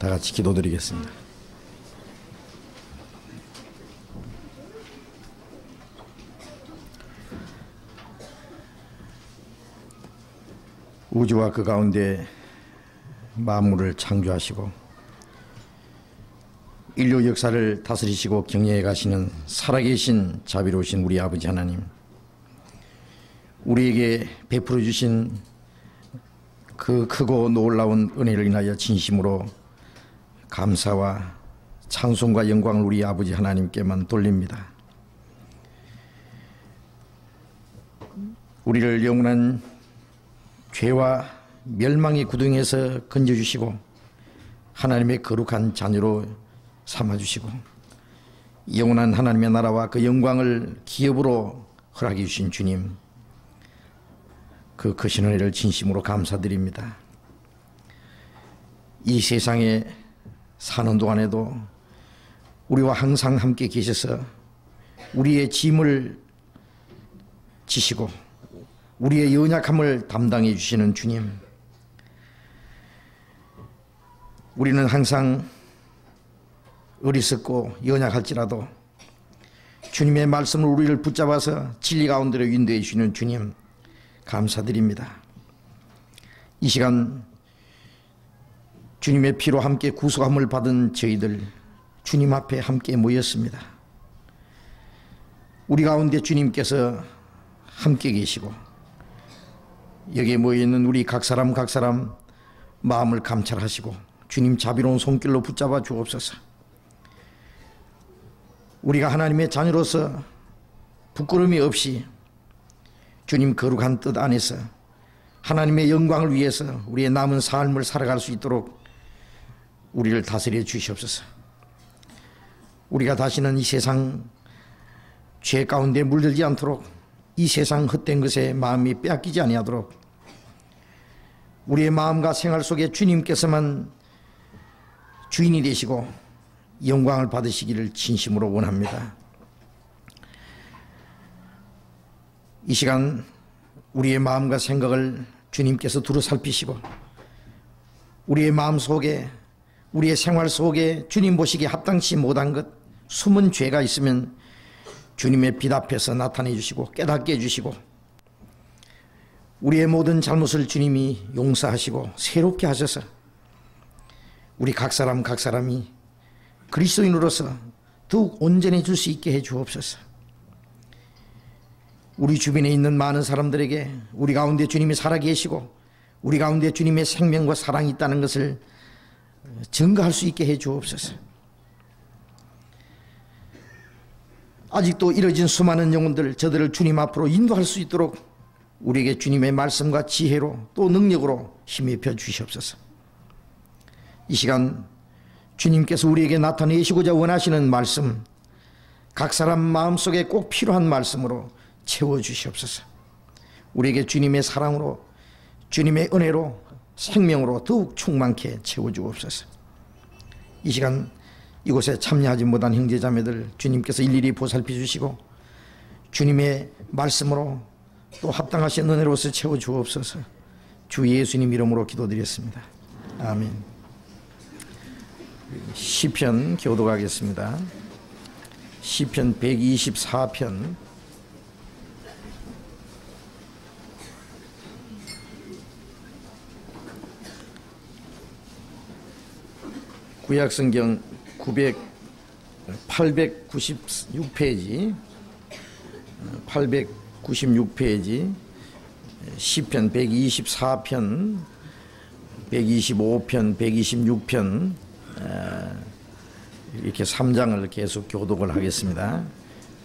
다 같이 기도드리겠습니다. 우주와 그 가운데 만물을 창조하시고 인류 역사를 다스리시고 경영해 가시는 살아계신 자비로우신 우리 아버지 하나님, 우리에게 베풀어 주신 그 크고 놀라운 은혜를 인하여 진심으로 감사와 찬송과 영광을 우리 아버지 하나님께만 돌립니다. 우리를 영원한 죄와 멸망의 구덩이에서 건져주시고 하나님의 거룩한 자녀로 삼아주시고 영원한 하나님의 나라와 그 영광을 기업으로 허락해 주신 주님, 그 크신 은혜를 진심으로 감사드립니다. 이 세상에 사는 동안에도 우리와 항상 함께 계셔서 우리의 짐을 지시고 우리의 연약함을 담당해 주시는 주님, 우리는 항상 어리석고 연약할지라도 주님의 말씀을 우리를 붙잡아서 진리 가운데로 인도해 주시는 주님, 감사드립니다. 이 시간 주님의 피로 함께 구속함을 받은 저희들 주님 앞에 함께 모였습니다. 우리 가운데 주님께서 함께 계시고 여기에 모여있는 우리 각 사람 마음을 감찰하시고 주님 자비로운 손길로 붙잡아 주옵소서. 우리가 하나님의 자녀로서 부끄러움이 없이 주님 거룩한 뜻 안에서 하나님의 영광을 위해서 우리의 남은 삶을 살아갈 수 있도록 우리를 다스려 주시옵소서. 우리가 다시는 이 세상 죄 가운데 물들지 않도록, 이 세상 헛된 것에 마음이 빼앗기지 아니하도록 우리의 마음과 생활 속에 주님께서만 주인이 되시고 영광을 받으시기를 진심으로 원합니다. 이 시간 우리의 마음과 생각을 주님께서 두루 살피시고 우리의 마음 속에, 우리의 생활 속에 주님 보시기에 합당치 못한 것, 숨은 죄가 있으면 주님의 빛 앞에서 나타내 주시고 깨닫게 해주시고 우리의 모든 잘못을 주님이 용서하시고 새롭게 하셔서 우리 각 사람이 그리스도인으로서 더욱 온전해질 수 있게 해 주옵소서. 우리 주변에 있는 많은 사람들에게 우리 가운데 주님이 살아계시고 우리 가운데 주님의 생명과 사랑이 있다는 것을 증거할 수 있게 해 주옵소서. 아직도 이뤄진 수많은 영혼들, 저들을 주님 앞으로 인도할 수 있도록 우리에게 주님의 말씀과 지혜로 또 능력으로 힘입혀 주시옵소서. 이 시간 주님께서 우리에게 나타내시고자 원하시는 말씀, 각 사람 마음속에 꼭 필요한 말씀으로 채워주시옵소서. 우리에게 주님의 사랑으로, 주님의 은혜로, 생명으로 더욱 충만케 채워주옵소서. 이 시간 이곳에 참여하지 못한 형제자매들 주님께서 일일이 보살피 주시고 주님의 말씀으로 또 합당하신 은혜로서 채워주옵소서. 주 예수님 이름으로 기도드렸습니다. 아멘. 시편 교독하겠습니다. 시편 124편 구약성경 896페이지 시편 124편 125편 126편 이렇게 3장을 계속 교독을 하겠습니다.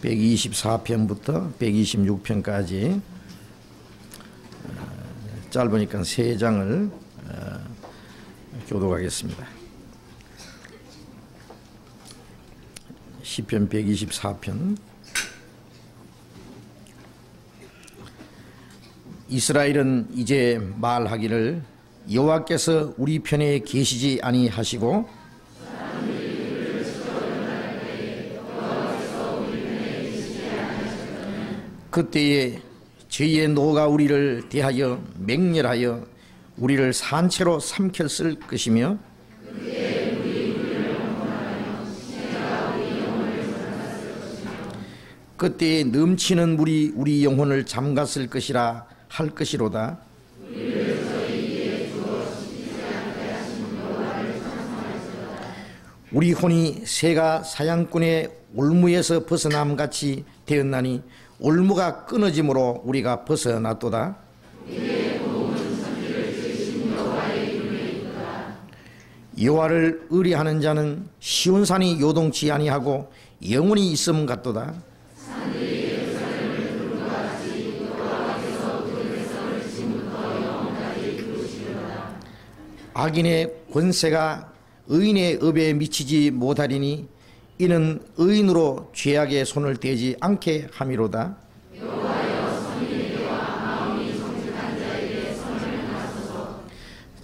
124편부터 126편까지 짧으니까 3장을 교독하겠습니다. 시편 124편. 이스라엘은 이제 말하기를 여호와께서 우리 편에 계시지 아니하시고 그때에 저희의 노가 우리를 대하여 맹렬하여 우리를 산채로 삼켰을 것이며 그때에 넘치는 물이 우리 영혼을 잠갔을 것이라 할 것이로다. 우리 혼이 새가 사냥꾼의 올무에서 벗어남같이 되었나니 올무가 끊어짐으로 우리가 벗어났도다. 여호와를 의뢰하는 자는 시온산이 요동치 아니하고 영원히 있음 같도다. 악인의 권세가 의인의 업에 미치지 못하리니 이는 의인으로 죄악의 손을 대지 않게 함이로다.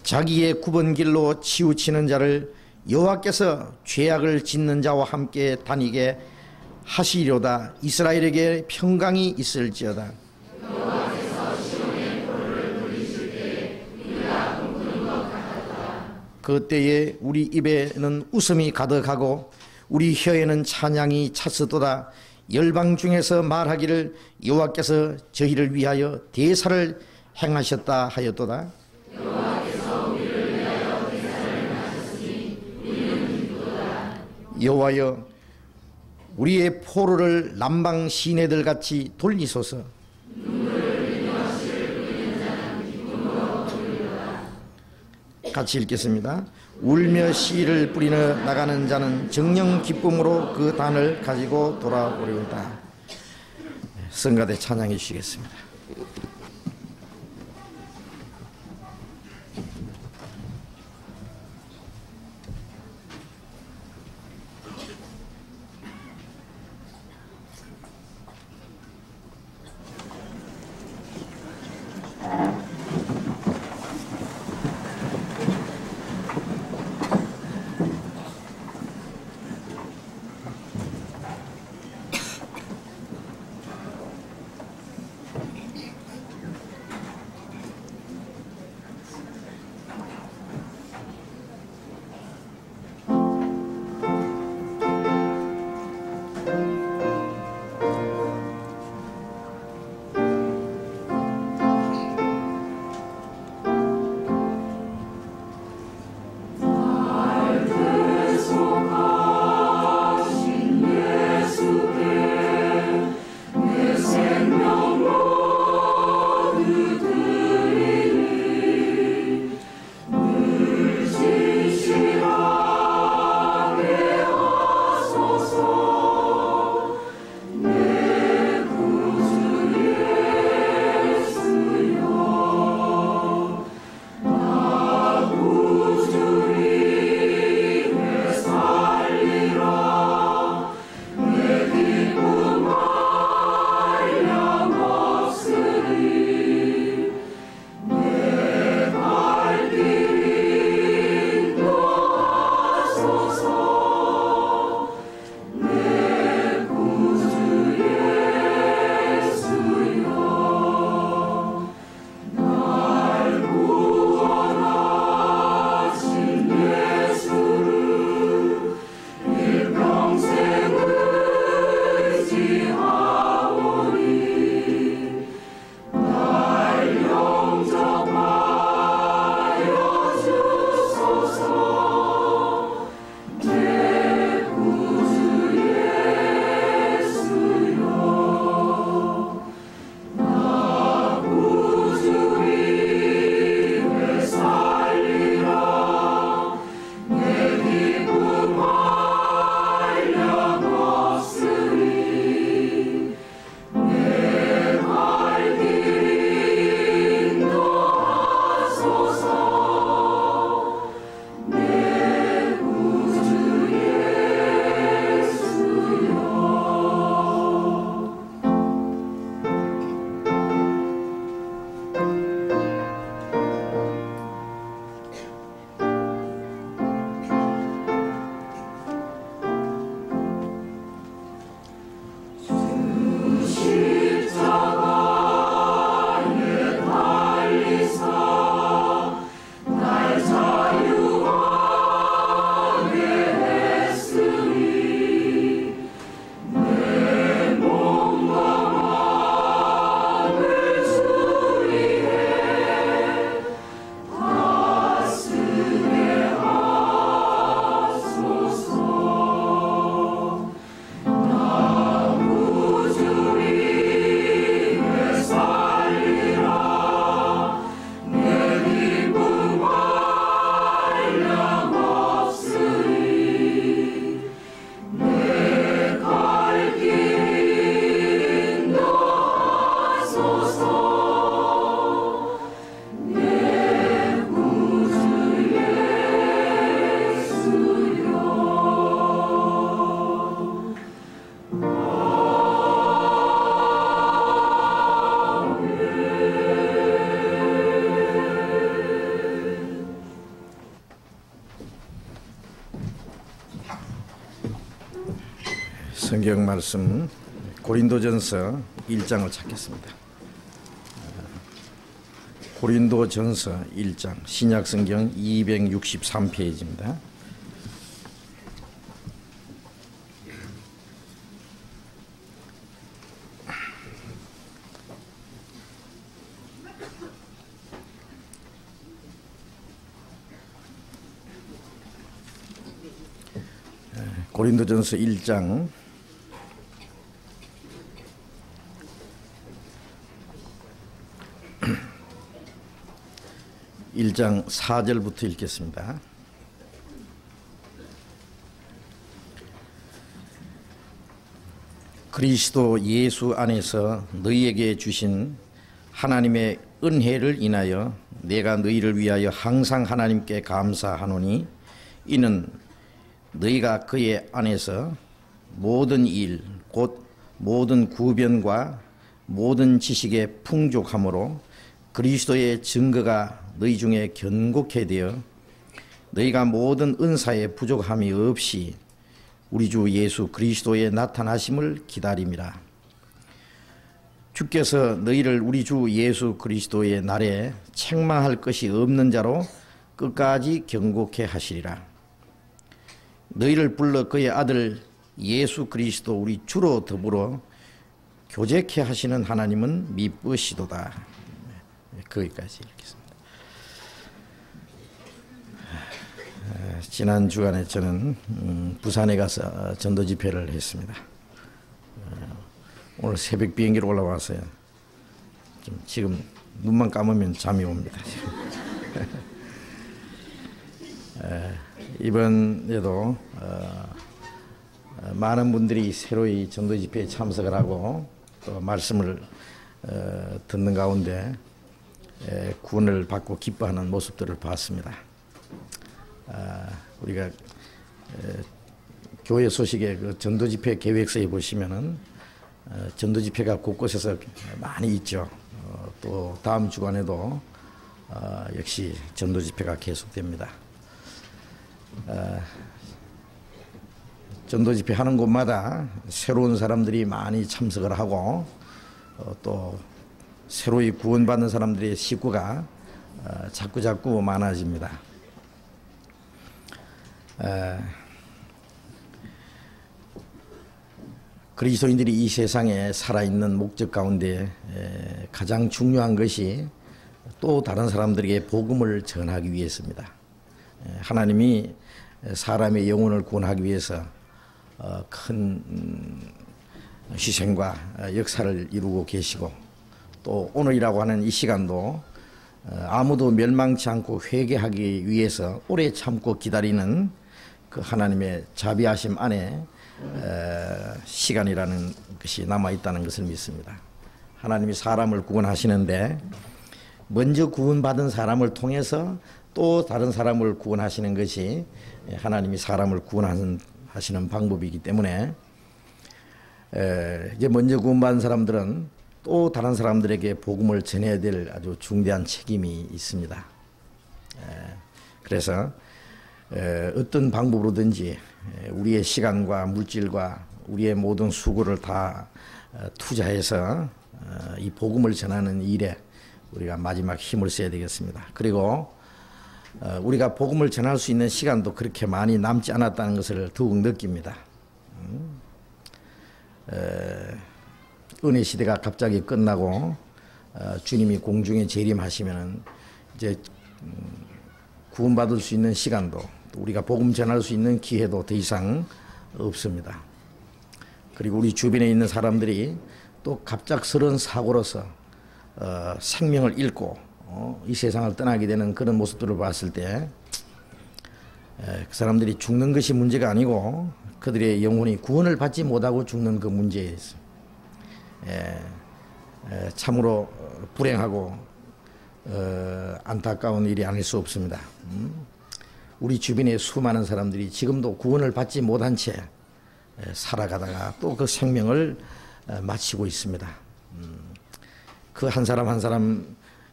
자기의 굽은 길로 치우치는 자를 여호와께서 죄악을 짓는 자와 함께 다니게 하시리로다. 이스라엘에게 평강이 있을지어다. 그때에 우리 입에는 웃음이 가득하고 우리 혀에는 찬양이 찼으도다. 열방 중에서 말하기를 여호와께서 저희를 위하여 대사를 행하셨다 하였도다. 여호와여 우리의 포로를 남방 시내들 같이 돌리소서. 같이 읽겠습니다. 울며 씨를 뿌리며 나가는 자는 정령 기쁨으로 그 단을 가지고 돌아오리로다. 성가대 찬양해 주시겠습니다. 성경 말씀 고린도전서 1장을 찾겠습니다. 고린도전서 1장 신약성경 263페이지입니다. 고린도전서 1장 1장 4절부터 읽겠습니다. 그리스도 예수 안에서 너희에게 주신 하나님의 은혜를 인하여 내가 너희를 위하여 항상 하나님께 감사하노니 이는 너희가 그의 안에서 모든 일 곧 모든 구변과 모든 지식의 풍족함으로 그리스도의 증거가 너희 중에 견고케 되어 너희가 모든 은사에 부족함이 없이 우리 주 예수 그리스도의 나타나심을 기다림이라. 주께서 너희를 우리 주 예수 그리스도의 날에 책망할 것이 없는 자로 끝까지 견고케 하시리라. 너희를 불러 그의 아들 예수 그리스도 우리 주로 더불어 교제케 하시는 하나님은 미쁘시도다. 거기까지 읽겠습니다. 지난 주간에 저는 부산에 가서 전도 집회를 했습니다. 오늘 새벽 비행기로 올라왔어요. 지금 눈만 감으면 잠이 옵니다. 이번에도 많은 분들이 새로이 전도 집회에 참석을 하고 또 말씀을 듣는 가운데 구원을 받고 기뻐하는 모습들을 봤습니다. 우리가 교회 소식의 그 전도 집회 계획서에 보시면은 전도 집회가 곳곳에서 많이 있죠. 또 다음 주간에도 역시 전도 집회가 계속됩니다. 전도 집회 하는 곳마다 새로운 사람들이 많이 참석을 하고 또 새로이 구원받는 사람들의 식구가 자꾸 많아집니다. 그리스도인들이 이 세상에 살아있는 목적 가운데 가장 중요한 것이 또 다른 사람들에게 복음을 전하기 위해서입니다. 하나님이 사람의 영혼을 구원하기 위해서 큰 희생과 역사를 이루고 계시고 또 오늘이라고 하는 이 시간도 아무도 멸망치 않고 회개하기 위해서 오래 참고 기다리는 그 하나님의 자비하심 안에 시간이라는 것이 남아있다는 것을 믿습니다. 하나님이 사람을 구원하시는데 먼저 구원받은 사람을 통해서 또 다른 사람을 구원하시는 것이 하나님이 사람을 구원하시는 방법이기 때문에 이제 먼저 구원받은 사람들은 또 다른 사람들에게 복음을 전해야 될 아주 중대한 책임이 있습니다. 그래서 어떤 방법으로든지 우리의 시간과 물질과 우리의 모든 수고를 다 투자해서 이 복음을 전하는 일에 우리가 마지막 힘을 써야 되겠습니다. 그리고 우리가 복음을 전할 수 있는 시간도 그렇게 많이 남지 않았다는 것을 더욱 느낍니다. 은혜 시대가 갑자기 끝나고 주님이 공중에 재림하시면은 이제 구원받을 수 있는 시간도 또 우리가 복음 전할 수 있는 기회도 더 이상 없습니다. 그리고 우리 주변에 있는 사람들이 또 갑작스러운 사고로서 생명을 잃고 이 세상을 떠나게 되는 그런 모습들을 봤을 때 그 사람들이 죽는 것이 문제가 아니고 그들의 영혼이 구원을 받지 못하고 죽는 그 문제에 참으로 불행하고 안타까운 일이 아닐 수 없습니다. 우리 주변의 수많은 사람들이 지금도 구원을 받지 못한 채 살아가다가 또 그 생명을 마치고 있습니다. 그 한 사람 한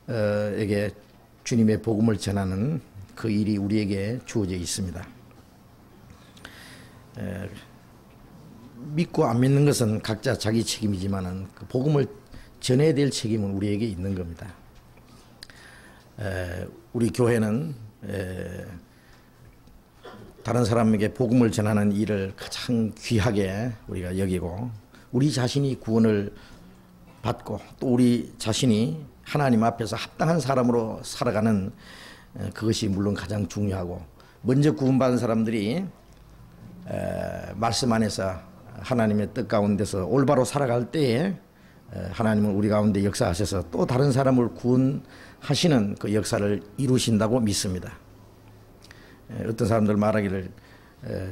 사람에게 주님의 복음을 전하는 그 일이 우리에게 주어져 있습니다. 믿고 안 믿는 것은 각자 자기 책임이지만은 그 복음을 전해야 될 책임은 우리에게 있는 겁니다. 우리 교회는 다른 사람에게 복음을 전하는 일을 가장 귀하게 우리가 여기고, 우리 자신이 구원을 받고 또 우리 자신이 하나님 앞에서 합당한 사람으로 살아가는 그것이 물론 가장 중요하고, 먼저 구원받은 사람들이 말씀 안에서 하나님의 뜻 가운데서 올바로 살아갈 때에 하나님은 우리 가운데 역사하셔서 또 다른 사람을 구원하시는 그 역사를 이루신다고 믿습니다. 어떤 사람들 말하기를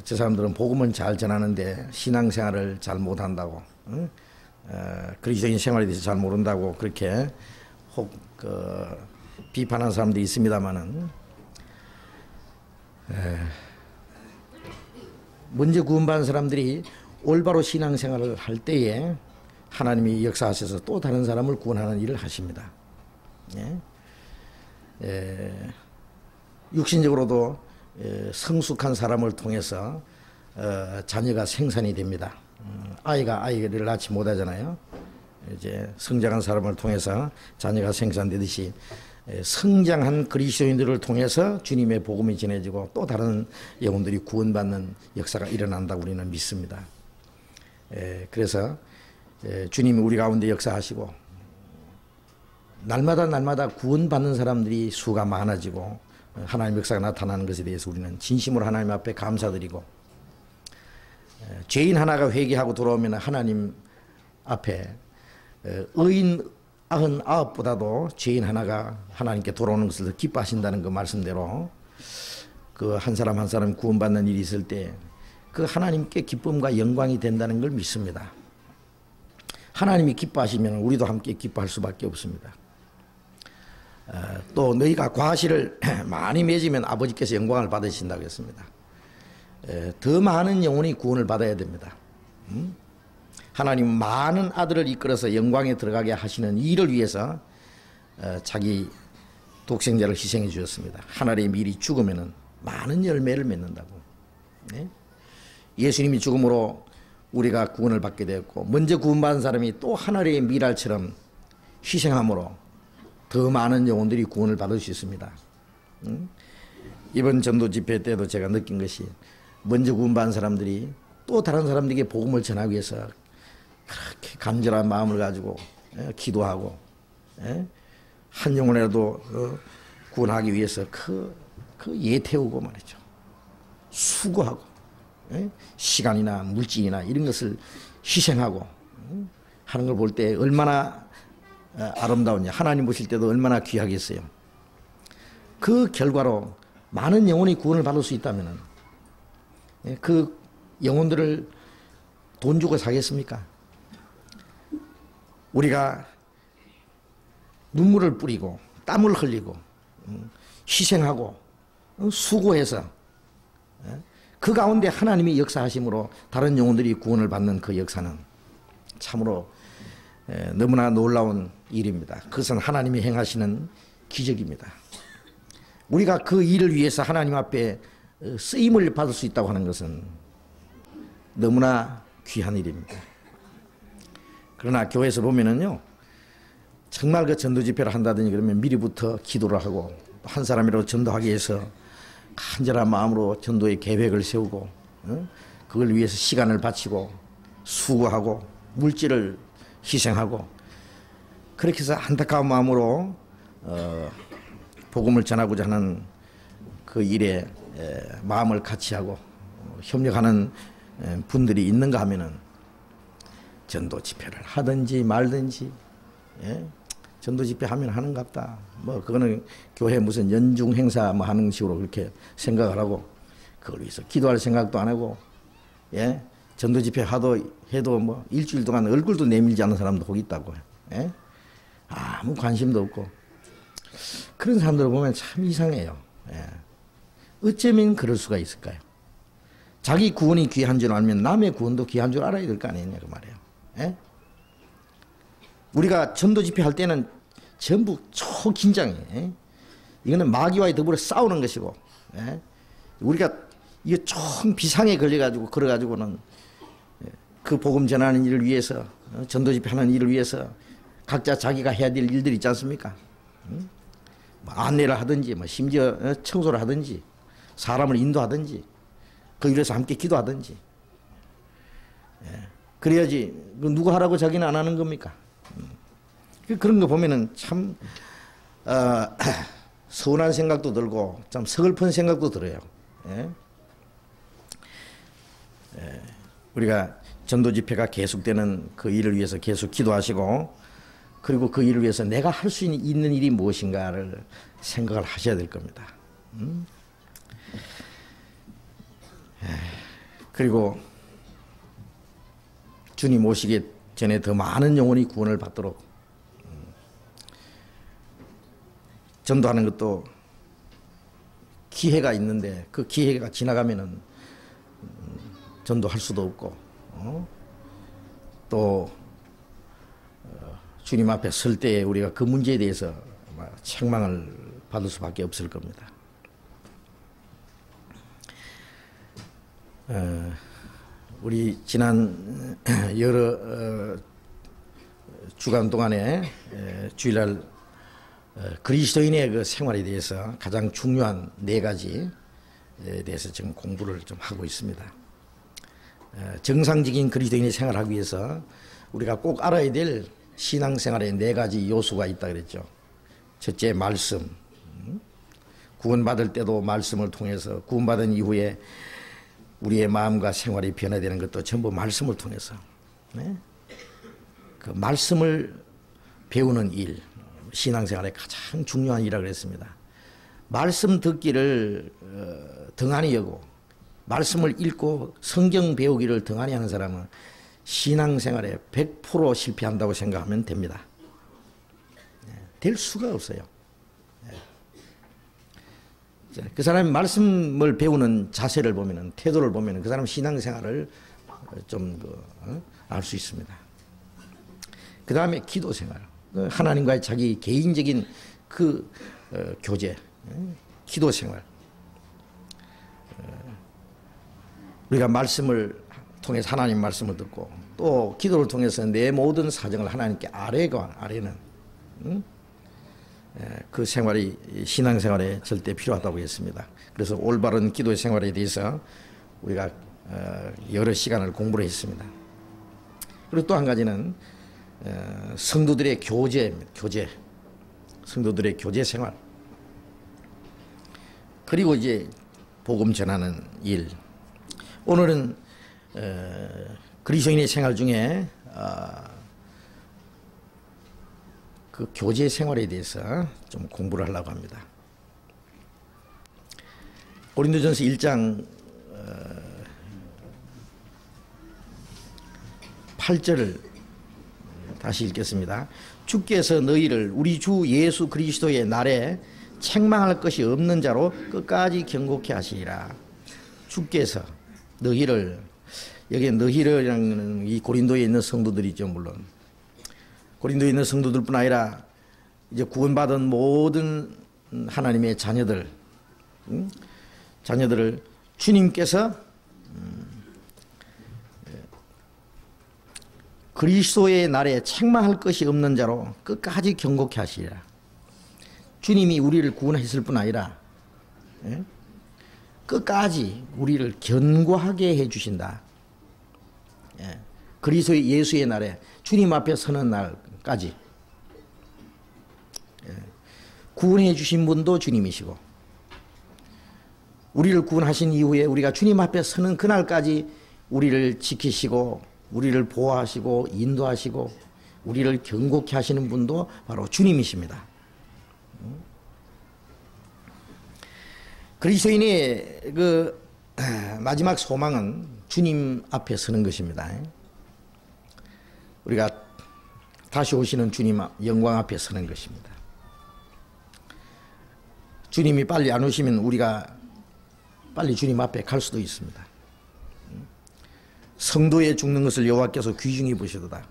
저 사람들은 복음은 잘 전하는데 신앙생활을 잘 못한다고, 그리스도인 생활에 대해서 잘 모른다고 그렇게 혹 비판하는 사람들이 있습니다만은, 먼저 구원받은 사람들이 올바로 신앙생활을 할 때에 하나님이 역사하셔서 또 다른 사람을 구원하는 일을 하십니다. 육신적으로도 성숙한 사람을 통해서 자녀가 생산이 됩니다. 아이가 아이를 낳지 못하잖아요. 이제 성장한 사람을 통해서 자녀가 생산되듯이 성장한 그리스도인들을 통해서 주님의 복음이 전해지고 또 다른 영혼들이 구원받는 역사가 일어난다고 우리는 믿습니다. 그래서 주님이 우리 가운데 역사하시고 날마다 구원받는 사람들이 수가 많아지고 하나님 역사가 나타나는 것에 대해서 우리는 진심으로 하나님 앞에 감사드리고, 죄인 하나가 회개하고 돌아오면 하나님 앞에 의인 99보다도 죄인 하나가 하나님께 돌아오는 것을 더 기뻐하신다는 그 말씀대로 그 한 사람 한 사람 구원받는 일이 있을 때 그 하나님께 기쁨과 영광이 된다는 걸 믿습니다. 하나님이 기뻐하시면 우리도 함께 기뻐할 수밖에 없습니다. 또 너희가 과실을 많이 맺으면 아버지께서 영광을 받으신다고 했습니다. 더 많은 영혼이 구원을 받아야 됩니다. 하나님은 많은 아들을 이끌어서 영광에 들어가게 하시는 일을 위해서 자기 독생자를 희생해 주셨습니다. 하늘의 밀이 죽으면 많은 열매를 맺는다고. 예수님이 죽음으로 우리가 구원을 받게 되었고, 먼저 구원받은 사람이 또 하늘의 밀알처럼 희생함으로 더 많은 영혼들이 구원을 받을 수 있습니다. 이번 전도 집회 때도 제가 느낀 것이, 먼저 구원받은 사람들이 또 다른 사람들에게 복음을 전하기 위해서 그렇게 간절한 마음을 가지고 기도하고 한 영혼이라도 구원하기 위해서 그 예태우고 말이죠. 수고하고 시간이나 물질이나 이런 것을 희생하고 하는 걸 볼 때 얼마나 아름다우냐. 하나님 보실 때도 얼마나 귀하겠어요. 그 결과로 많은 영혼이 구원을 받을 수 있다면 그 영혼들을 돈 주고 사겠습니까? 우리가 눈물을 뿌리고 땀을 흘리고 희생하고 수고해서 그 가운데 하나님이 역사하심으로 다른 영혼들이 구원을 받는 그 역사는 참으로 너무나 놀라운 일입니다. 그것은 하나님이 행하시는 기적입니다. 우리가 그 일을 위해서 하나님 앞에 쓰임을 받을 수 있다고 하는 것은 너무나 귀한 일입니다. 그러나 교회에서 보면은요, 정말 그 전도 집회를 한다든지 그러면 미리부터 기도를 하고 한 사람이라도 전도하기 위해서 간절한 마음으로 전도의 계획을 세우고 그걸 위해서 시간을 바치고 수고하고 물질을 희생하고 그렇게 해서 안타까운 마음으로 복음을 전하고자 하는 그 일에 마음을 같이 하고 협력하는 분들이 있는가 하면은 전도 집회를 하든지 말든지 전도 집회 하면 하는갑다. 뭐 그거는 교회 무슨 연중 행사 뭐 하는 식으로 그렇게 생각을 하고 그걸 위해서 기도할 생각도 안 하고 전도 집회 해도 뭐 일주일 동안 얼굴도 내밀지 않는 사람도 거기 있다고. 아무 관심도 없고 그런 사람들을 보면 참 이상해요. 어쩌면 그럴 수가 있을까요? 자기 구원이 귀한 줄 알면 남의 구원도 귀한 줄 알아야 될 거 아니냐 그 말이에요. 우리가 전도 집회 할 때는 전부 초긴장해. 이거는 마귀와의 더불어 싸우는 것이고, 우리가 이게 총 비상에 걸려가지고 걸어가지고는 그 복음 전하는 일을 위해서, 전도 집회하는 일을 위해서 각자 자기가 해야 될 일들이 있지 않습니까? 뭐 안내를 하든지, 뭐 심지어 청소를 하든지, 사람을 인도하든지, 그 일에서 함께 기도하든지. 그래야지 누구 하라고 자기는 안 하는 겁니까? 그런 거 보면은 참 서운한 생각도 들고 참 서글픈 생각도 들어요. 우리가 전도 집회가 계속되는 그 일을 위해서 계속 기도하시고, 그리고 그 일을 위해서 내가 할 수 있는 일이 무엇인가를 생각을 하셔야 될 겁니다. 그리고 주님 오시기 전에 더 많은 영혼이 구원을 받도록 전도하는 것도 기회가 있는데, 그 기회가 지나가면은 전도할 수도 없고, 또 주님 앞에 설 때에 우리가 그 문제에 대해서 책망을 받을 수밖에 없을 겁니다. 우리 지난 여러 주간 동안에 주일날 그리스도인의 그 생활에 대해서 가장 중요한 4가지에 대해서 지금 공부를 좀 하고 있습니다. 정상적인 그리스도인의 생활을 하기 위해서 우리가 꼭 알아야 될 신앙생활에 4가지 요소가 있다 그랬죠. 첫째, 말씀. 구원받을 때도 말씀을 통해서, 구원받은 이후에 우리의 마음과 생활이 변화되는 것도 전부 말씀을 통해서. 그 말씀을 배우는 일, 신앙생활의 가장 중요한 일이라고 그랬습니다. 말씀 듣기를 등한히 여고, 말씀을 읽고 성경 배우기를 등한히 하는 사람은 신앙생활에 100% 실패한다고 생각하면 됩니다. 될 수가 없어요. 그 사람이 말씀을 배우는 자세를 보면, 태도를 보면 그 사람 신앙생활을 좀 알 수 있습니다. 그 다음에 기도생활, 하나님과의 자기 개인적인 그 교제, 기도생활. 우리가 말씀을 통해서 하나님 말씀을 듣고, 또 기도를 통해서 내 모든 사정을 하나님께 아뢰는 그 생활이 신앙생활에 절대 필요하다고 했습니다. 그래서 올바른 기도의 생활에 대해서 우리가 여러 시간을 공부를 했습니다. 그리고 또 한 가지는 성도들의 교제, 성도들의 교제 생활, 그리고 이제 복음 전하는 일. 오늘은 그리스도인의 생활 중에 그 교제 생활에 대해서 좀 공부를 하려고 합니다. 고린도전서 1장 8절을 다시 읽겠습니다. 주께서 너희를 우리 주 예수 그리스도의 날에 책망할 것이 없는 자로 끝까지 경고케 하시리라. 주께서 너희를, 여기에 너희를이라는 이 고린도에 있는 성도들이죠. 물론 고린도에 있는 성도들뿐 아니라 이제 구원받은 모든 하나님의 자녀들을 주님께서 그리스도의 날에 책망할 것이 없는 자로 끝까지 경고케 하시리라. 주님이 우리를 구원했을 뿐 아니라 끝까지 우리를 견고하게 해주신다. 그리스도의 예수의 날에 주님 앞에 서는 날까지 구원해 주신 분도 주님이시고, 우리를 구원하신 이후에 우리가 주님 앞에 서는 그날까지 우리를 지키시고 우리를 보호하시고 인도하시고 우리를 경고케 하시는 분도 바로 주님이십니다. 그리스도인의 그 마지막 소망은 주님 앞에 서는 것입니다. 우리가 다시 오시는 주님 영광 앞에 서는 것입니다. 주님이 빨리 안 오시면 우리가 빨리 주님 앞에 갈 수도 있습니다. 성도의 죽는 것을 여호와께서 귀중히 보시도다.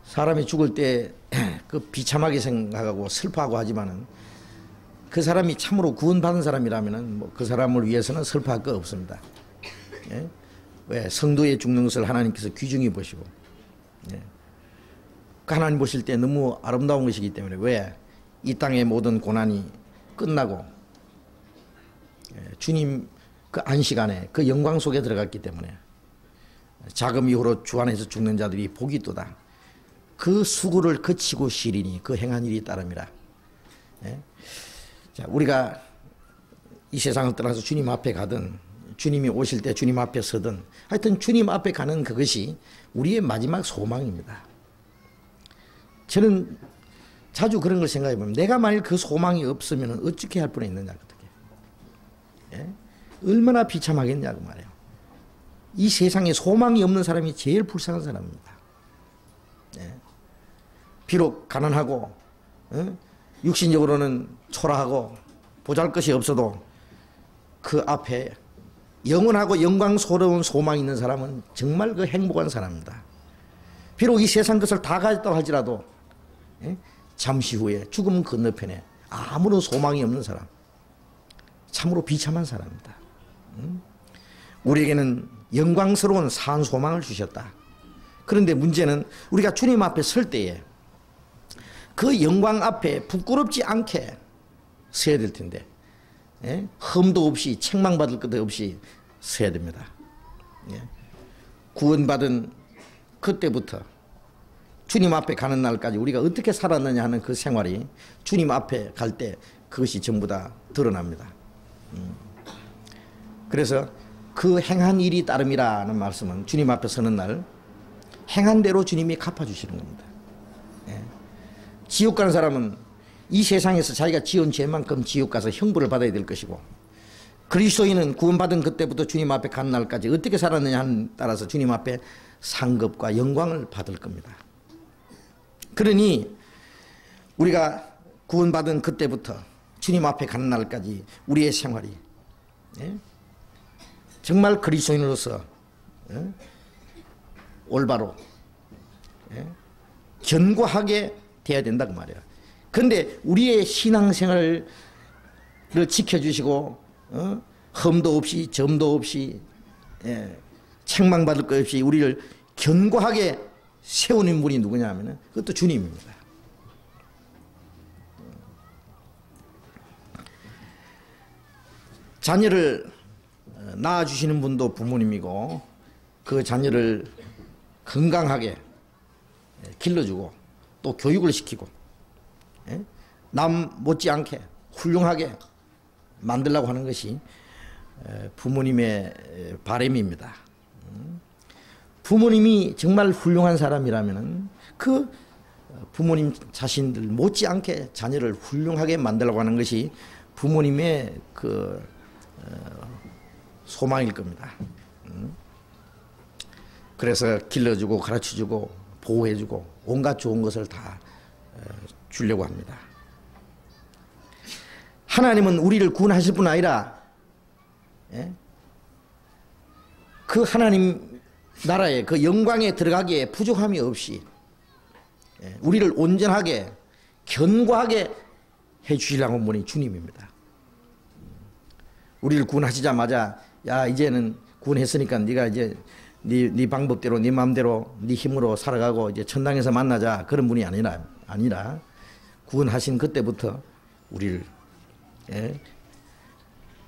사람이 죽을 때 그 비참하게 생각하고 슬퍼하고 하지만은 그 사람이 참으로 구원받은 사람이라면은 뭐 그 사람을 위해서는 슬퍼할 거 없습니다. 예? 왜 성도의 죽는 것을 하나님께서 귀중히 보시고, 예. 하나님 보실 때 너무 아름다운 것이기 때문에 왜 이 땅의 모든 고난이 끝나고 주님 그 안식 안에 그 영광 속에 들어갔기 때문에 자금 이후로 주 안에서 죽는 자들이 복이 있도다. 그 수고를 그치고 시리니 그 행한 일이 따름이라. 예? 자, 우리가 이 세상을 떠나서 주님 앞에 가든 주님이 오실 때 주님 앞에 서든 하여튼 주님 앞에 가는 그것이 우리의 마지막 소망입니다. 저는 자주 그런 걸 생각해 보면 내가 만일 그 소망이 없으면 어떻게 할 뻔했느냐. 어떻게. 예? 얼마나 비참하겠냐고 말이에요. 이 세상에 소망이 없는 사람이 제일 불쌍한 사람입니다. 예. 비록 가난하고 육신적으로는 초라하고 보잘것이 없어도 그 앞에 영원하고 영광스러운 소망이 있는 사람은 정말 그 행복한 사람입니다. 비록 이 세상 것을 다 가졌다고 할지라도 잠시 후에 죽음 건너편에 아무런 소망이 없는 사람, 참으로 비참한 사람입니다. 우리에게는 영광스러운 산 소망을 주셨다. 그런데 문제는 우리가 주님 앞에 설 때에 그 영광 앞에 부끄럽지 않게 서야 될 텐데 흠도 없이 책망받을 것도 없이 서야 됩니다. 구원받은 그때부터 주님 앞에 가는 날까지 우리가 어떻게 살았느냐 하는 그 생활이 주님 앞에 갈 때 그것이 전부 다 드러납니다. 그래서 그 행한 일이 따름이라는 말씀은 주님 앞에 서는 날 행한 대로 주님이 갚아주시는 겁니다. 지옥 가는 사람은 이 세상에서 자기가 지은 죄만큼 지옥 가서 형벌을 받아야 될 것이고, 그리스도인은 구원받은 그때부터 주님 앞에 간 날까지 어떻게 살았느냐 하는 따라서 주님 앞에 상급과 영광을 받을 겁니다. 그러니 우리가 구원받은 그때부터 주님 앞에 가는 날까지 우리의 생활이 정말 그리스도인으로서 올바로 견고하게 돼야 된다고 말이에요. 그런데 우리의 신앙생활을 지켜주시고 흠도 없이 점도 없이 책망받을 것 없이 우리를 견고하게 세우는 분이 누구냐 하면 그것도 주님입니다. 자녀를 낳아주시는 분도 부모님이고 그 자녀를 건강하게 길러주고 또 교육을 시키고 남 못지않게 훌륭하게 만들려고 하는 것이 부모님의 바람입니다. 부모님이 정말 훌륭한 사람이라면 그 부모님 자신들 못지않게 자녀를 훌륭하게 만들려고 하는 것이 부모님의 그 소망일 겁니다. 그래서 길러주고 가르쳐주고 보호해주고 온갖 좋은 것을 다 주려고 합니다. 하나님은 우리를 구원하실 뿐 아니라 그 하나님 나라의 그 영광에 들어가기에 부족함이 없이 우리를 온전하게 견고하게 해주시려고 한 분이 주님입니다. 우리를 구원하시자마자 야 이제는 구원했으니까 네가 이제 네 방법대로 네 마음대로 네 힘으로 살아가고 이제 천당에서 만나자 그런 분이 아니라 구원하신 그때부터 우리를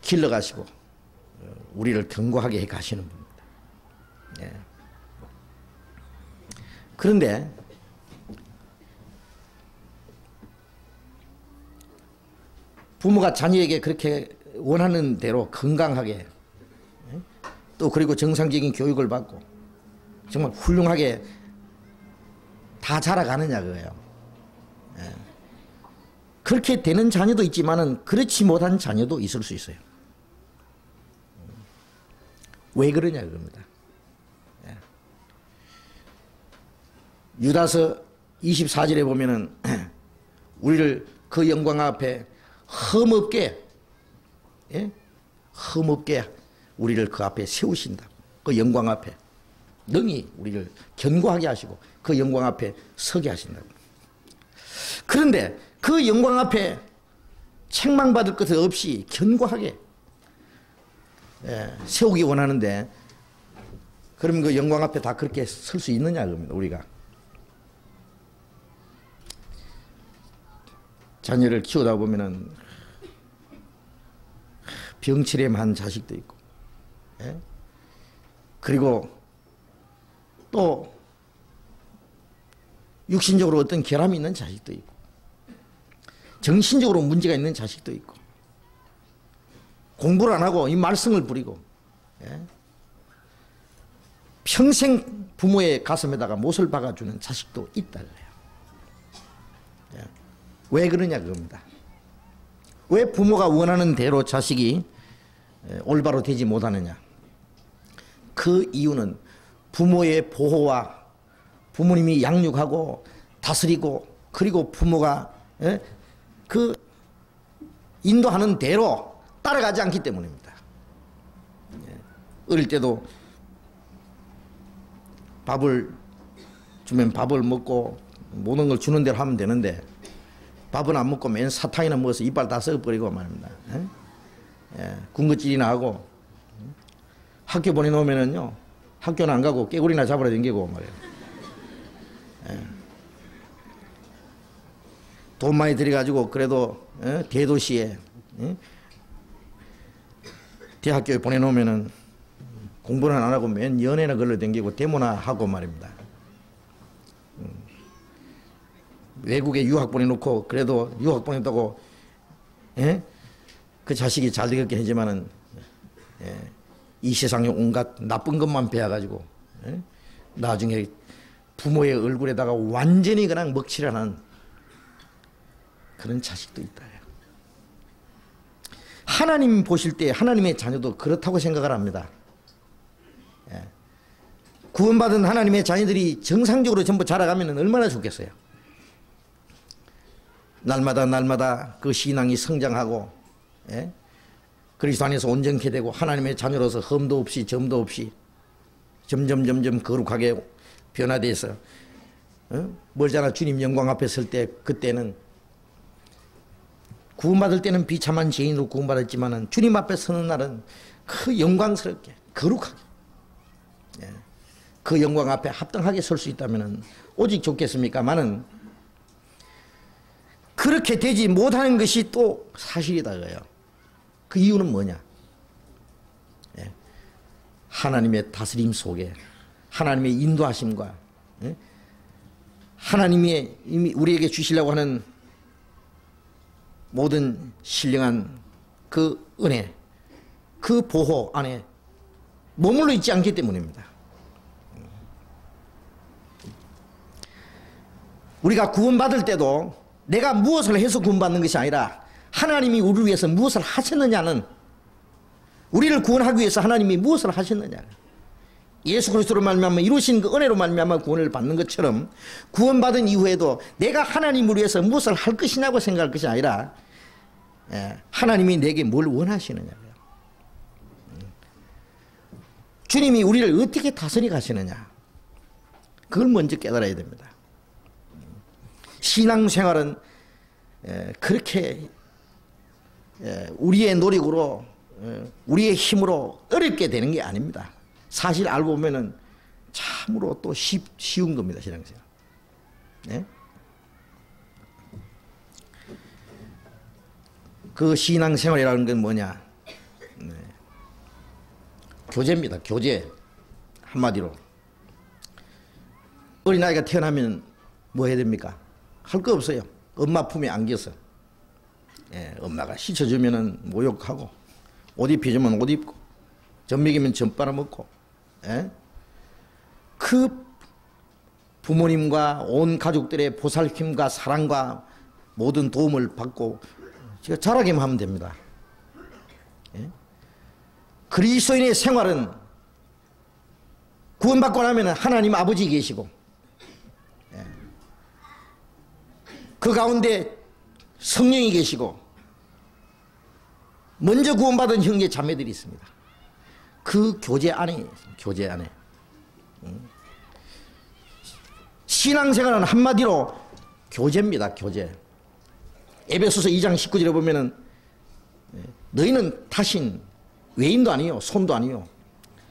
길러가시고 우리를 견고하게 해 가시는 분입니다. 그런데 부모가 자녀에게 그렇게 원하는 대로 건강하게 또 그리고 정상적인 교육을 받고 정말 훌륭하게 다 자라가느냐 그거예요. 그렇게 되는 자녀도 있지만은 그렇지 못한 자녀도 있을 수 있어요. 왜 그러냐 그겁니다. 유다서 24절에 보면은 우리를 그 영광 앞에 흠없게 우리를 그 앞에 세우신다. 그 영광 앞에 능히 우리를 견고하게 하시고 그 영광 앞에 서게 하신다고. 그런데 그 영광 앞에 책망받을 것 없이 견고하게 세우기 원하는데 그러면 그 영광 앞에 다 그렇게 설 수 있느냐 그겁니다. 우리가 자녀를 키우다 보면은 병치레한 자식도 있고, 예? 그리고 또 육신적으로 어떤 결함이 있는 자식도 있고, 정신적으로 문제가 있는 자식도 있고, 공부를 안 하고 이 말썽을 부리고, 예? 평생 부모의 가슴에다가 못을 박아주는 자식도 있다 그래요. 예. 왜 그러냐 그겁니다. 왜 부모가 원하는 대로 자식이 올바로 되지 못하느냐. 그 이유는 부모의 보호와 부모님이 양육하고 다스리고, 그리고 부모가 그 인도하는 대로 따라가지 않기 때문입니다. 어릴 때도 밥을 주면 밥을 먹고 모든 걸 주는 대로 하면 되는데, 밥은 안 먹고 맨 사탕이나 먹어서 이빨 다 썩어버리고 말입니다. 군것질이나 하고, 학교 보내놓으면은요, 학교는 안 가고 깨구리나 잡으러 다니고 말이에요. 돈 많이 들여가지고 그래도 대도시에 대학교에 보내놓으면은 공부는 안 하고 맨 연애나 걸러 다니고 데모나 하고 말입니다. 외국에 유학 보내놓고 그래도 유학 보냈다고 그 자식이 잘 되겠긴 하지만은 이 세상에 온갖 나쁜 것만 배워가지고 나중에 부모의 얼굴에다가 완전히 그냥 먹칠하는 그런 자식도 있다. 하나님 보실 때 하나님의 자녀도 그렇다고 생각을 합니다. 구원받은 하나님의 자녀들이 정상적으로 전부 자라가면 얼마나 좋겠어요. 날마다 그 신앙이 성장하고, 그리스도 안에서 온전케 되고 하나님의 자녀로서 흠도 없이 점도 없이 점점 거룩하게 변화돼서 멀잖아. 주님 영광 앞에 설 때, 그때는 구원받을 때는 비참한 죄인으로 구원받았지만은 주님 앞에 서는 날은 그 영광스럽게 거룩하게, 그 영광 앞에 합당하게 설 수 있다면은 오직 좋겠습니까마는 그렇게 되지 못하는 것이 또 사실이다 그래요. 그 이유는 뭐냐? 하나님의 다스림 속에, 하나님의 인도하심과, 하나님이 이미 우리에게 주시려고 하는 모든 신령한 그 은혜, 그 보호 안에 머물러 있지 않기 때문입니다. 우리가 구원받을 때도 내가 무엇을 해서 구원받는 것이 아니라 하나님이 우리를 위해서 무엇을 하셨느냐는, 우리를 구원하기 위해서 하나님이 무엇을 하셨느냐, 예수 그리스도로 말미암아 이루신 그 은혜로 말미암아 구원을 받는 것처럼 구원받은 이후에도 내가 하나님을 위해서 무엇을 할 것이냐고 생각할 것이 아니라 하나님이 내게 뭘 원하시느냐고요. 주님이 우리를 어떻게 다스려 가시느냐, 그걸 먼저 깨달아야 됩니다. 신앙생활은 그렇게 우리의 노력으로, 우리의 힘으로 어렵게 되는 게 아닙니다. 사실 알고 보면은 참으로 또 쉬운 겁니다, 신앙생활. 그 신앙생활이라는 건 뭐냐? 교제입니다. 교제. 한마디로 어린아이가 태어나면 뭐 해야 됩니까? 할 거 없어요. 엄마 품에 안겨서, 엄마가 씻어주면은 목욕하고, 옷 입혀주면 옷 입고, 젖 먹이면 젖 빨아먹고, 그 부모님과 온 가족들의 보살핌과 사랑과 모든 도움을 받고 제가 자라기만 하면 됩니다. 그리스도인의 생활은 구원받고 나면 하나님 아버지 계시고, 그 가운데 성령이 계시고, 먼저 구원받은 형제 자매들이 있습니다. 그 교제 안에, 교제 안에. 신앙생활은 한마디로 교제입니다. 교제. 에베소서 2장 19절에 보면은 너희는 타신 외인도 아니요 손도 아니요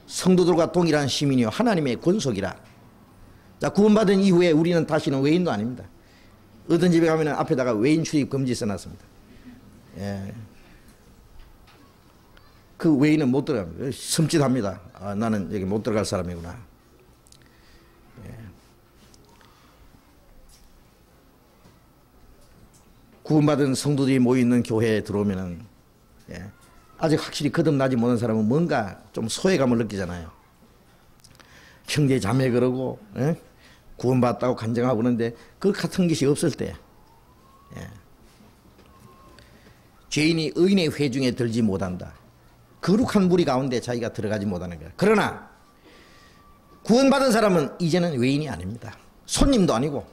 성도들과 동일한 시민이요 하나님의 권속이라. 자, 구원받은 이후에 우리는 다시는 외인도 아닙니다. 어떤 집에 가면 앞에다가 외인 출입 금지 써놨습니다. 예. 그 외인은 못 들어갑니다. 섬찟합니다. 아, 나는 여기 못 들어갈 사람이구나. 예. 구원받은 성도들이 모여있는 교회에 들어오면은, 예. 아직 확실히 거듭나지 못한 사람은 뭔가 좀 소외감을 느끼잖아요. 형제 자매 그러고, 예? 구원받았다고 간증하고 그러는데 그 같은 것이 없을 때, 예. 죄인이 의인의 회중에 들지 못한다. 거룩한 무리 가운데 자기가 들어가지 못하는 거야. 그러나 구원받은 사람은 이제는 외인이 아닙니다. 손님도 아니고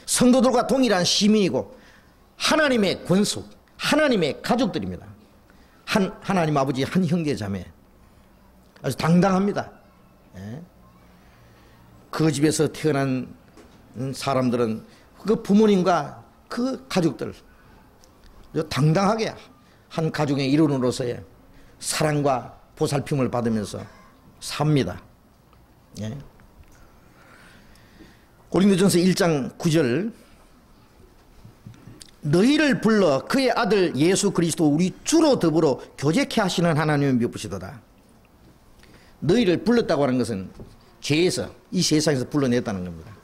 성도들과 동일한 시민이고 하나님의 권속, 하나님의 가족들입니다. 하나님 아버지 한 형제 자매. 아주 당당합니다. 예. 그 집에서 태어난 사람들은 그 부모님과 그 가족들 당당하게 한 가족의 일원으로서의 사랑과 보살핌을 받으면서 삽니다. 예. 고린도전서 1장 9절 너희를 불러 그의 아들 예수 그리스도 우리 주로 더불어 교제케 하시는 하나님을 미쁘시도다. 너희를 불렀다고 하는 것은 죄에서 이 세상에서 불러냈다는 겁니다.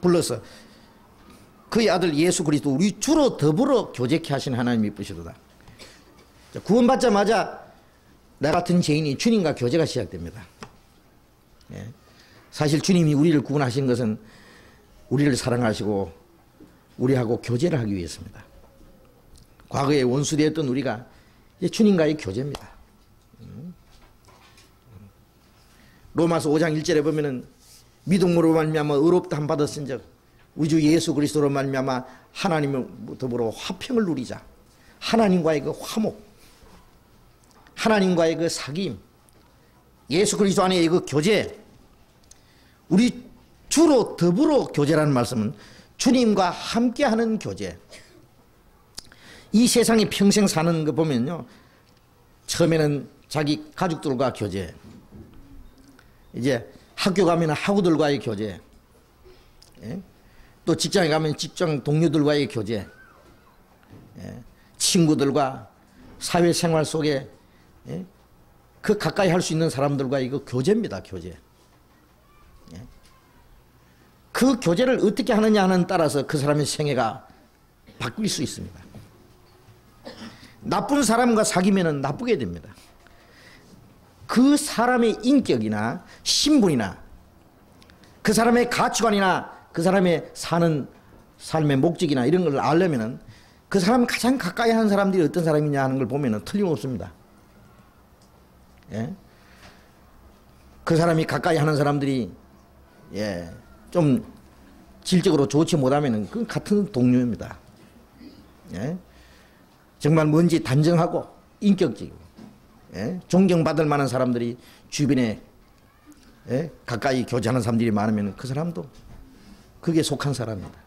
불러서 그의 아들 예수 그리스도 우리 주로 더불어 교제케 하시는 하나님이 미쁘시도다. 구원받자마자 나 같은 죄인이 주님과 교제가 시작됩니다. 예. 사실 주님이 우리를 구원하신 것은 우리를 사랑하시고 우리하고 교제를 하기 위해서입니다. 과거에 원수되었던 우리가 이제 주님과의 교제입니다. 로마서 5장 1절에 보면은 믿음으로 말미암아 의롭다 함 받았은즉 우리 주 예수 그리스도로 말미암아 하나님을 더불어 화평을 누리자. 하나님과의 그 화목, 하나님과의 그 사귐, 예수 그리스도 안에 그 교제, 우리 주로 더불어 교제라는 말씀은 주님과 함께하는 교제. 이 세상에 평생 사는 거 보면요, 처음에는 자기 가족들과 교제, 이제 학교 가면 학우들과의 교제, 예? 또 직장에 가면 직장 동료들과의 교제, 예? 친구들과 사회생활 속에, 예? 그 가까이 할 수 있는 사람들과의 그 교제입니다. 교제. 예? 그 교제를 어떻게 하느냐 하는 따라서 그 사람의 생애가 바뀔 수 있습니다. 나쁜 사람과 사귀면 나쁘게 됩니다. 그 사람의 인격이나 신분이나 그 사람의 가치관이나 그 사람의 사는 삶의 목적이나 이런 걸 알려면은 그 사람 가장 가까이 하는 사람들이 어떤 사람이냐 하는 걸 보면은 틀림없습니다. 예? 그 사람이 가까이 하는 사람들이, 예, 좀 질적으로 좋지 못하면은 그 같은 동료입니다. 예? 정말 뭔지 단정하고 인격적이고, 예? 존경받을 만한 사람들이 주변에, 예? 가까이 교제하는 사람들이 많으면 그 사람도 그게 속한 사람입니다.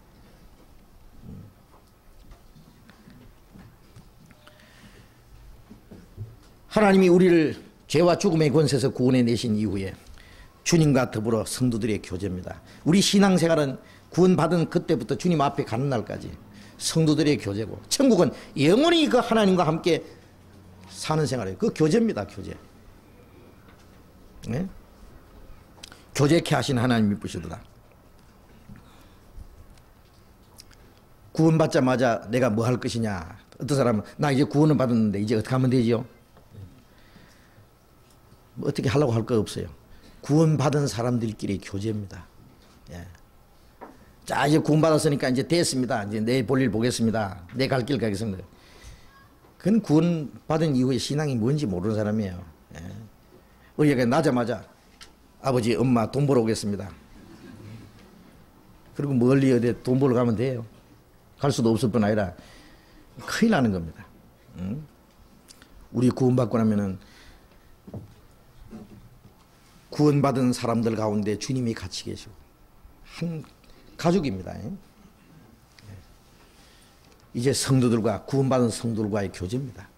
하나님이 우리를 죄와 죽음의 권세에서 구원해 내신 이후에 주님과 더불어 성도들의 교제입니다. 우리 신앙생활은 구원받은 그때부터 주님 앞에 가는 날까지 성도들의 교제고, 천국은 영원히 그 하나님과 함께 사는 생활이에요. 그 교제입니다. 교제. 네? 교제케 하신 하나님 미쁘시도다. 구원받자마자 내가 뭐 할 것이냐. 어떤 사람은 나 이제 구원을 받았는데 이제 어떻게 하면 되지요? 뭐 어떻게 하려고 할 거 없어요. 구원받은 사람들끼리 교제입니다. 예. 자, 이제 구원받았으니까 이제 됐습니다. 이제 내 볼일 보겠습니다. 내 갈 길 가겠습니다. 그건 구원받은 이후에 신앙이 뭔지 모르는 사람이에요. 예. 우리가 나자마자 아버지, 엄마 돈 벌어 오겠습니다. 그리고 멀리 어디 돈 벌어 가면 돼요. 갈 수도 없을 뿐 아니라 큰일 나는 겁니다. 응? 우리 구원받고 나면은 구원받은 사람들 가운데 주님이 같이 계시고 한 가족입니다. 이제 성도들과 구원받은 성도들과의 교제입니다.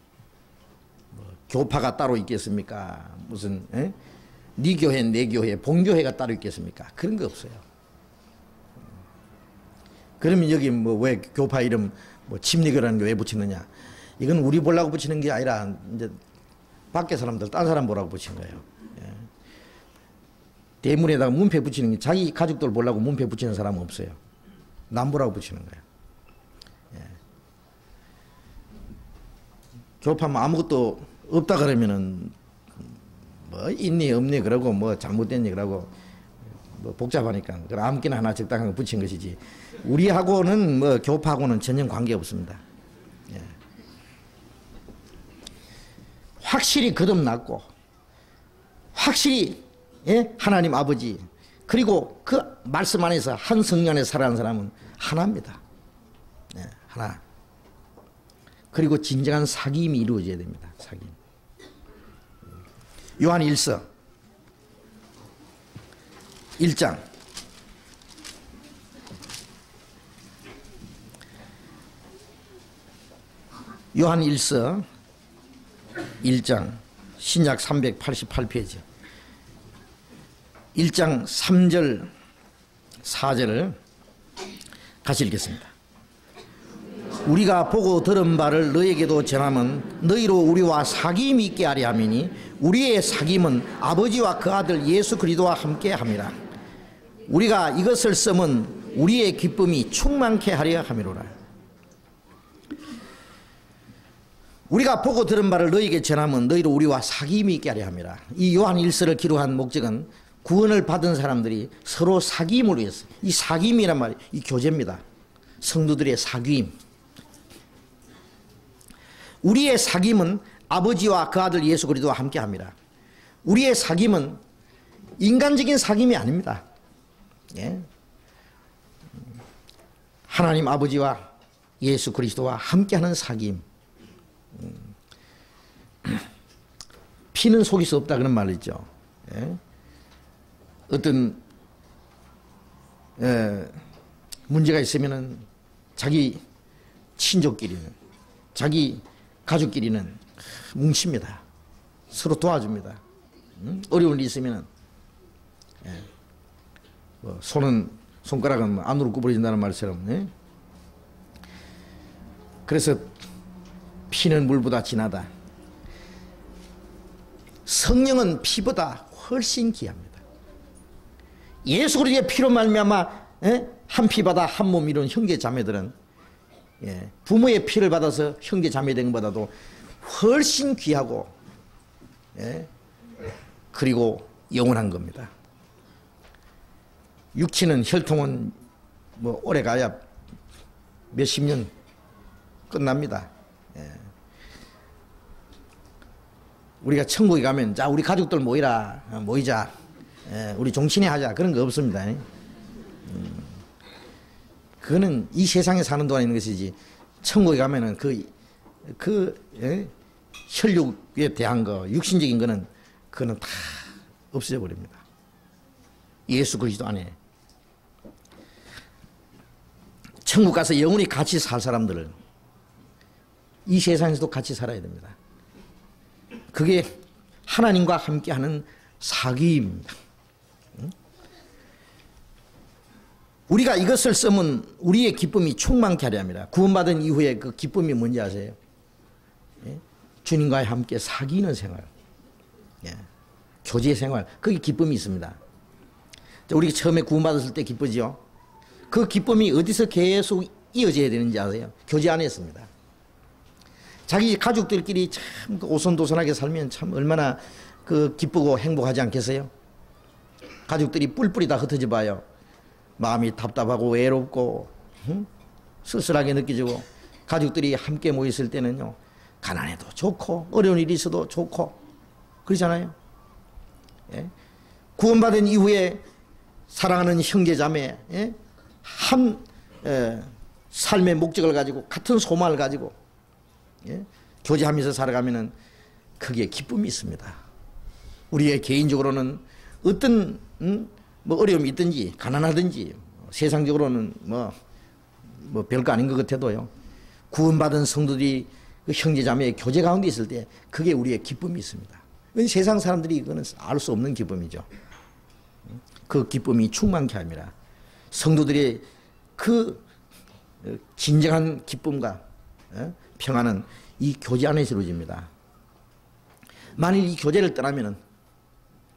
뭐 교파가 따로 있겠습니까? 무슨 네 교회, 내 교회, 본교회가 따로 있겠습니까? 그런 거 없어요. 그러면 여기 뭐 왜 교파 이름 뭐 침례교라는 게 왜 붙이느냐? 이건 우리 보려고 붙이는 게 아니라 이제 밖에 사람들, 딴 사람 보라고 붙인 거예요. 예. 대문에다가 문패 붙이는 게 자기 가족들 보려고 문패 붙이는 사람은 없어요. 남 보라고 붙이는 거예요. 예. 교파면 아무것도 없다 그러면은 뭐 있니 없니 그러고 뭐 잘못됐니 그러고 뭐 복잡하니까 그럼 아무렇게나 하나 적당한 거 붙인 것이지 우리하고는 뭐 교파하고는 전혀 관계 없습니다. 예. 확실히 거듭났고 확실히 예? 하나님 아버지 그리고 그 말씀 안에서 한 성령 안에 살아가는 사람은 하나입니다. 예, 하나. 그리고 진정한 사귐이 이루어져야 됩니다. 사귐. 요한 1서 1장 요한 1서 1장 신약 388페이지 1장 3절 4절을 같이 읽겠습니다. 우리가 보고 들은 바를 너에게도 전하면 너희로 우리와 사귐이 있게 하려 함이니 우리의 사귐은 아버지와 그 아들 예수 그리스도와 함께 함이라. 우리가 이것을 쓰면 우리의 기쁨이 충만케 하려 함이로라. 우리가 보고 들은 바를 너희에게 전하면 너희로 우리와 사귐이 있게 하려 함이라. 이 요한 1서를 기록한 목적은 구원을 받은 사람들이 서로 사귐을 위해서, 이 사귐이란 말이 이 교제입니다. 성도들의 사귐. 우리의 사귐은 아버지와 그 아들 예수 그리스도와 함께 함이라. 우리의 사귐은 인간적인 사귐이 아닙니다. 예. 하나님 아버지와 예수 그리스도와 함께하는 사귐. 피는 속일 수 없다 그런 말 있죠. 예. 어떤 문제가 있으면은 자기 친족끼리는 자기 가족끼리는 뭉칩니다. 서로 도와줍니다. 어려운 일이 있으면은 뭐 손가락은 안으로 구부러진다는 말처럼. 예? 그래서 피는 물보다 진하다. 성령은 피보다 훨씬 귀합니다. 예수 그리스도의 피로 말미암아 한 피받아 한 몸 이룬 형제 자매들은 부모의 피를 받아서 형제 자매 된 것보다도 훨씬 귀하고 그리고 영원한 겁니다. 육체는 혈통은 뭐 오래 가야 몇십 년 끝납니다. 우리가 천국에 가면 자 우리 가족들 모이자 우리 종친회 하자 그런 거 없습니다. 그거는 이 세상에 사는 동안 있는 것이지 천국에 가면은 혈육에 대한 거 육신적인 거는 그거는 다 없어져 버립니다. 예수 그리스도 안에 천국 가서 영원히 같이 살 사람들을 이 세상에서도 같이 살아야 됩니다. 그게 하나님과 함께하는 사귐입니다. 우리가 이것을 쓰면 우리의 기쁨이 충만케 하려 합니다. 구원받은 이후에 그 기쁨이 뭔지 아세요? 주님과 함께 사귀는 생활, 교제 생활, 거기 기쁨이 있습니다. 우리가 처음에 구원받았을 때 기쁘죠? 그 기쁨이 어디서 계속 이어져야 되는지 아세요? 교제 안에 있습니다. 자기 가족들끼리 참 오손도손하게 살면 참 얼마나 그 기쁘고 행복하지 않겠어요? 가족들이 뿔뿔이 다 흩어져 봐요. 마음이 답답하고 외롭고 쓸쓸하게 느껴지고 가족들이 함께 모였을 때는요 가난해도 좋고 어려운 일이 있어도 좋고 그러잖아요. 구원받은 이후에 사랑하는 형제자매 한 삶의 목적을 가지고 같은 소망을 가지고 교제하면서 살아가면은 그게 기쁨이 있습니다. 우리의 개인적으로는 어떤 뭐 어려움이 있든지 가난하든지 세상적으로는 뭐 별거 아닌 것 같아도요 구원받은 성도들이 그 형제자매의 교제 가운데 있을 때 그게 우리의 기쁨이 있습니다. 세상 사람들이 이거는 알 수 없는 기쁨이죠. 그 기쁨이 충만케 합니다. 성도들의 그 진정한 기쁨과 평안은 이 교제 안에서 이루어집니다. 만일 이 교제를 떠나면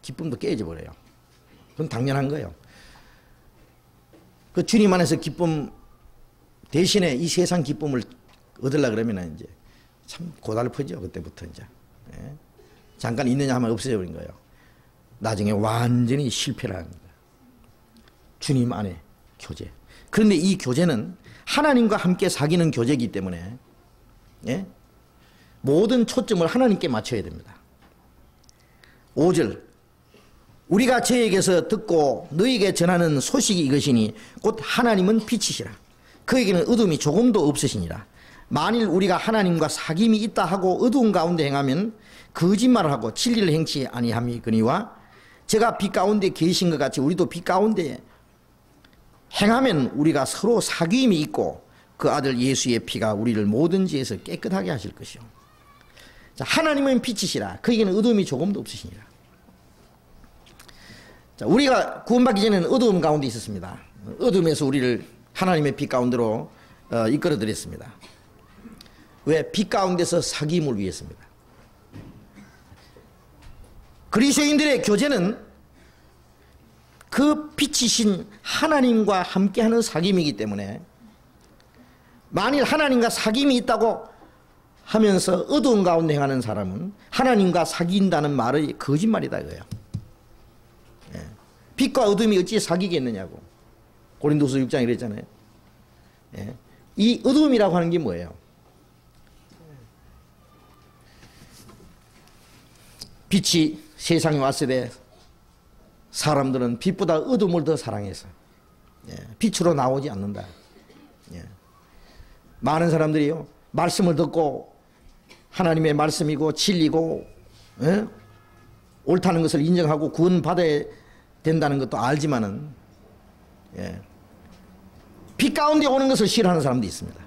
기쁨도 깨져 버려요. 그건 당연한 거예요. 그 주님 안에서 기쁨 대신에 이 세상 기쁨을 얻으려고 그러면 이제 참 고달프죠. 그때부터 이제. 잠깐 있느냐 하면 없어져 버린 거예요. 나중에 완전히 실패를 합니다. 주님 안에 교제. 그런데 이 교제는 하나님과 함께 사귀는 교제이기 때문에 모든 초점을 하나님께 맞춰야 됩니다. 5절 우리가 저에게서 듣고 너에게 전하는 소식이 이것이니 곧 하나님은 빛이시라. 그에게는 어둠이 조금도 없으시니라. 만일 우리가 하나님과 사귐이 있다 하고 어두운 가운데 행하면 거짓말을 하고 진리를 행치 아니함이거니와 제가 빛 가운데 계신 것 같이 우리도 빛 가운데 행하면 우리가 서로 사귐이 있고 그 아들 예수의 피가 우리를 모든 죄에서 깨끗하게 하실 것이요. 자, 하나님은 빛이시라. 그에게는 어둠이 조금도 없으시니라. 자, 우리가 구원받기 전에는 어두움 가운데 있었습니다. 어둠에서 우리를 하나님의 빛 가운데로 이끌어 드렸습니다. 왜? 빛 가운데서 사귐을 위해서입니다. 그리스도인들의 교제는 그 빛이신 하나님과 함께하는 사귐이기 때문에 만일 하나님과 사귐이 있다고 하면서 어두운 가운데 행하는 사람은 하나님과 사귄다는 말의 거짓말이다 이거예요. 빛과 어둠이 어찌 사귀겠느냐고 고린도서 6장 이랬잖아요. 이 어둠이라고 하는 게 뭐예요? 빛이 세상에 왔을 때 사람들은 빛보다 어둠을 더 사랑해서 빛으로 나오지 않는다. 많은 사람들이요 말씀을 듣고 하나님의 말씀이고 진리고 옳다는 것을 인정하고 구원받아야 된다는 것도 알지만은 빛 가운데 오는 것을 싫어하는 사람도 있습니다.